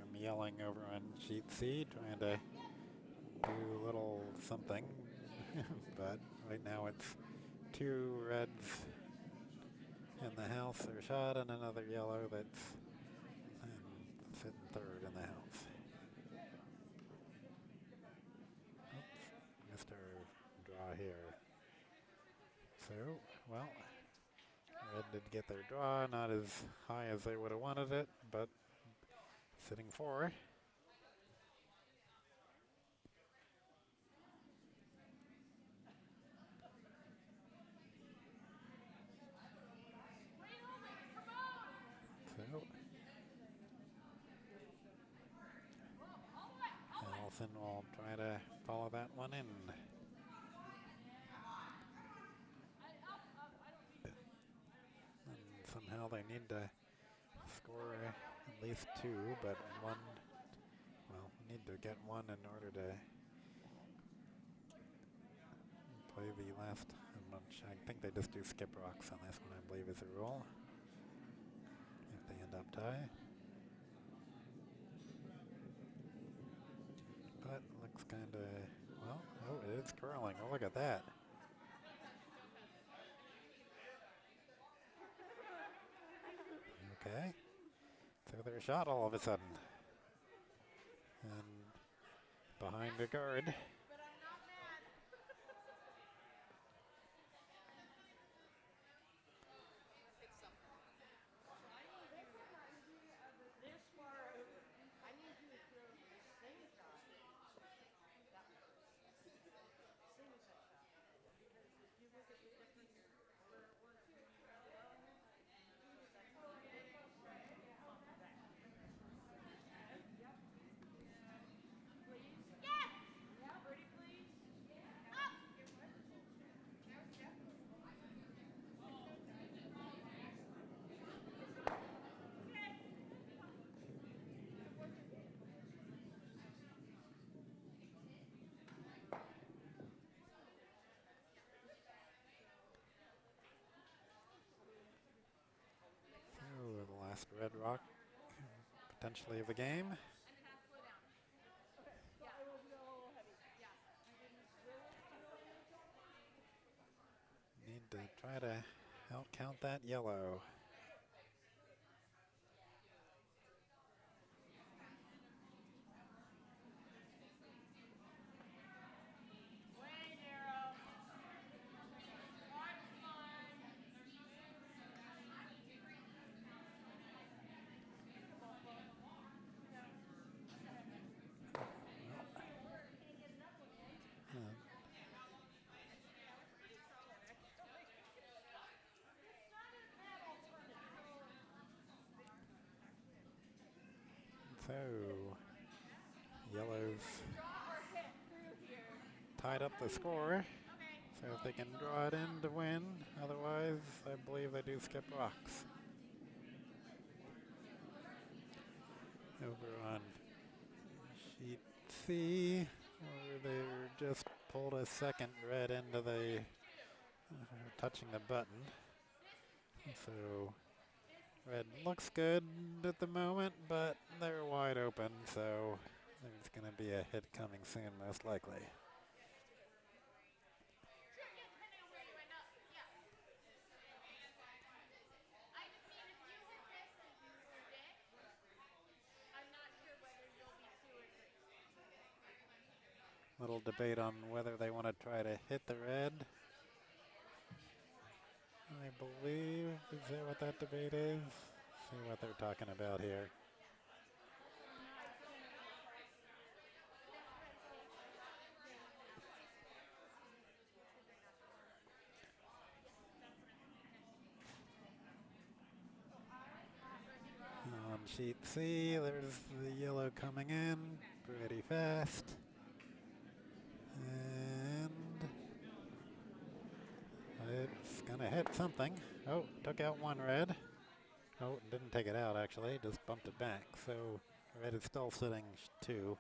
Speaker 1: I'm yelling over on sheet C, trying to do a little something, but right now it's 2 reds in the house that are shot and another yellow that's sitting third in the house. Oops, missed our draw here. So, well, red did get their draw, not as high as they would have wanted it, but sitting 4. So, Allison will try to follow that one in. And somehow they need to score at least 2, but 1, well, need to get 1 in order to play the last much. I think they just do skip rocks on this one, I believe is the rule. If they end up tie. But looks kind of, well, oh, it is curling. Oh, look at that. Okay. So they're shot all of a sudden. And behind the guard.
Speaker 2: But I'm not mad. This far over. I need you to throw the same shot. That one. Same exact shot. Because if you
Speaker 1: red rock potentially of the game. Need to try to outcount that yellow. So, yellow's tied up the score. So if they can draw it in to win, otherwise I believe they do skip rocks. Over on sheet C, where they just pulled a second red into the, touching the button. So red looks good at the moment, but they're wide open, so there's going to be a hit coming soon, most likely. Little debate on whether they want to try to hit the red. I believe, is that what that debate is? See what they're talking about here. On sheet C, there's the yellow coming in pretty fast. And it's going to hit something. Oh, took out one red. Oh, didn't take it out actually, just bumped it back. So red is still sitting 2.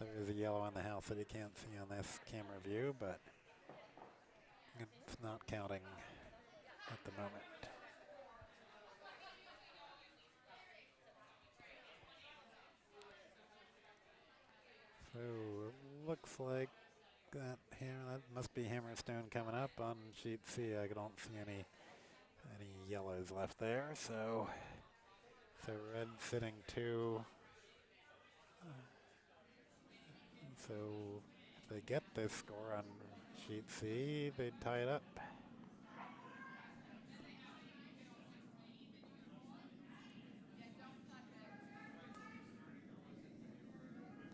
Speaker 1: There is a yellow in the house that you can't see on this camera view, but it's not counting at the moment. So it looks like that must be Hammerstone coming up on sheet C. I don't see any yellows left there, so red sitting 2. So if they get this score on sheet C, they tie it up.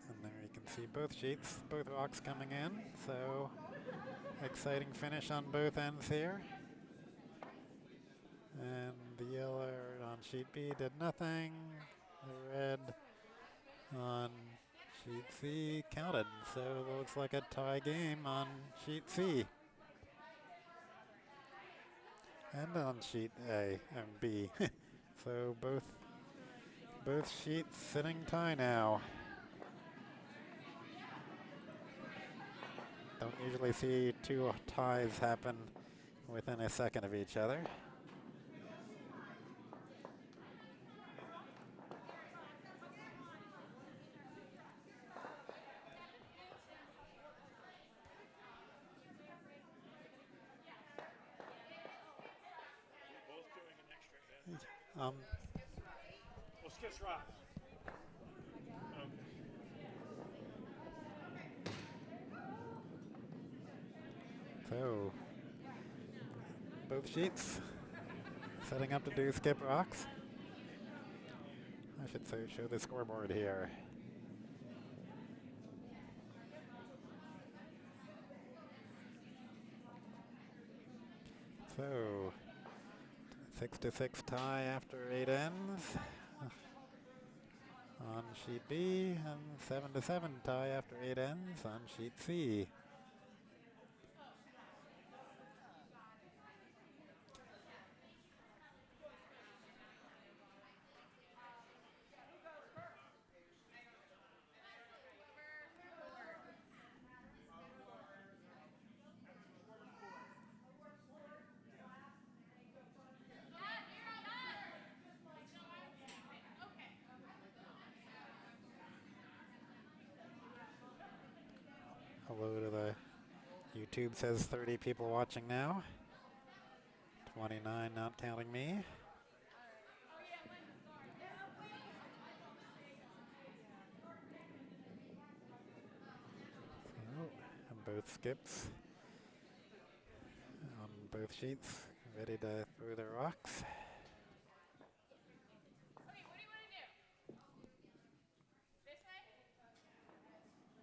Speaker 1: And there you can see both sheets, both rocks coming in. So exciting finish on both ends here. And the yellow on sheet B did nothing. The red on sheet C counted. So it looks like a tie game on sheet C. And on sheet A and B. So both sheets sitting tie now. Don't usually see 2 ties happen within a second of each other.
Speaker 4: Well, skips rock.
Speaker 1: So both sheets setting up to do skip rocks. I should say show the scoreboard here. So 6-6 tie after 8 ends on sheet B, and 7-7 tie after 8 ends on sheet C. YouTube says 30 people watching now. 29 not counting me. So, and both skips on both sheets, ready to throw their rocks.
Speaker 2: Okay, what do you want to do? This way?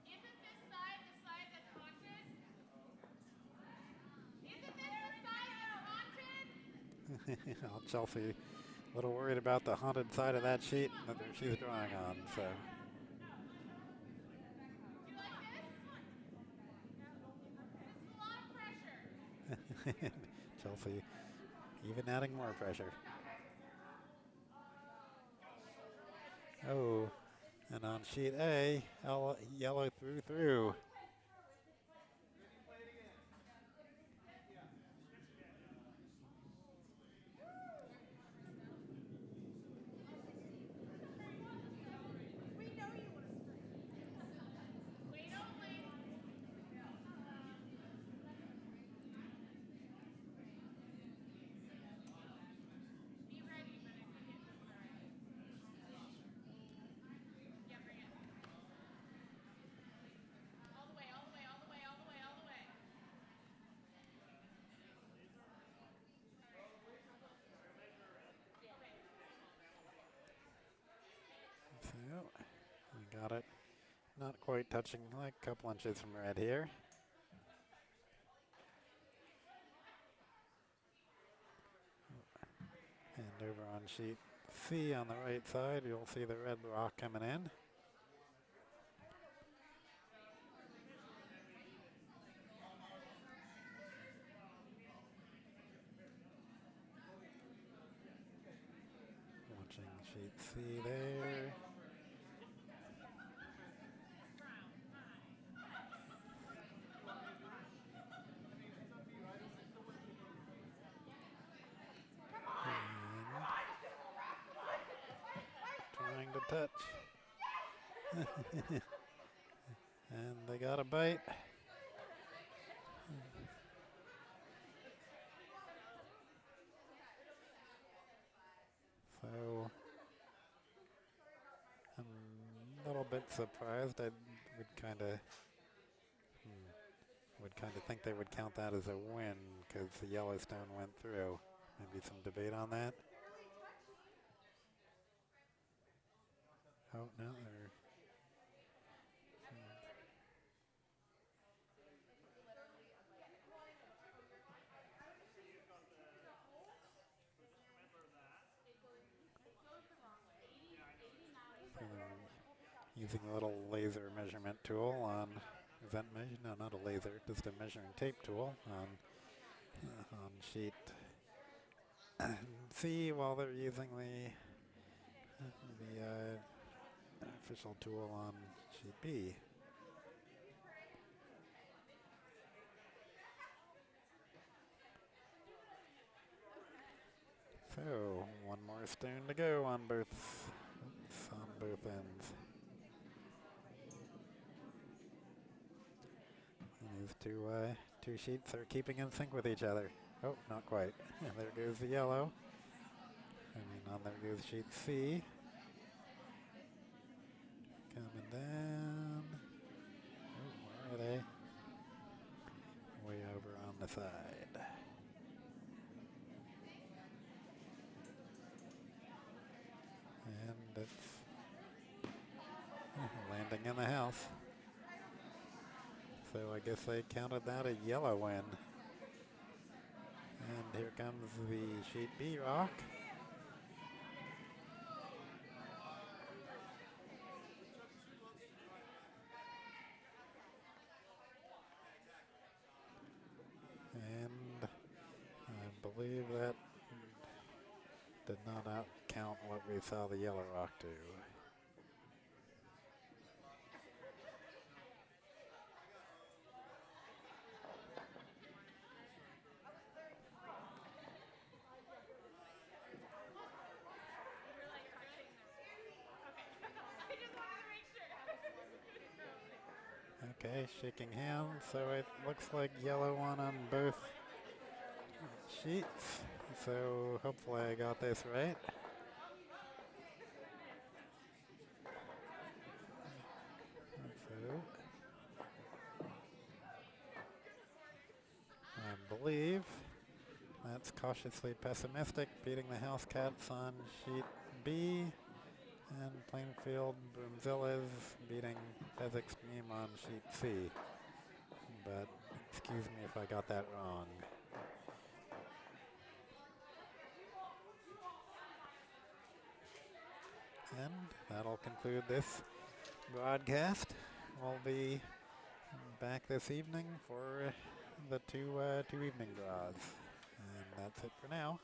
Speaker 2: Isn't this side the side that's haunted? Isn't this the side that's haunted?
Speaker 1: Oh, Chelsea, a little worried about the haunted side of that sheet that she's drawing on. So.
Speaker 2: Do you like this? This is a lot of pressure.
Speaker 1: Chelsea, even adding more pressure. Oh, and on sheet A, yellow through.
Speaker 2: Wait only. Be ready, but if you hit the yeah, bring it. All the way, all the way, all the way, all the way, all the way.
Speaker 1: So, we got it. Not quite touching, like a couple inches from red here. And over on sheet C on the right side, you'll see the red rock coming in. Watching sheet C there. And trying to touch. And they got a bite. So I'm a little bit surprised. I would kind of think they would count that as a win because the Yellowstone went through. Maybe some debate on that. Oh no, they're using a little laser measurement tool on. Is that no, not a laser, just a measuring tape tool on sheet C while they're using the official tool on sheet B. So one more stone to go on both ends. And these two sheets are keeping in sync with each other. Oh, not quite. There goes the yellow. There goes sheet C. Coming down. Oh, where are they? Way over on the side. And it's landing in the house. So I guess they counted that a yellow win. And here comes the sheet B rock. And I believe that did not outcount what we saw the yellow rock do. Okay, shaking hands. So it looks like yellow one on both sheets. So hopefully I got this right. So I believe that's Cautiously Pessimistic beating the House Cats on sheet B, and Plainfield Broomzillas beating Physics Meme on sheet C. But excuse me if I got that wrong. And that'll conclude this broadcast. We'll be back this evening for the two evening draws. And that's it for now.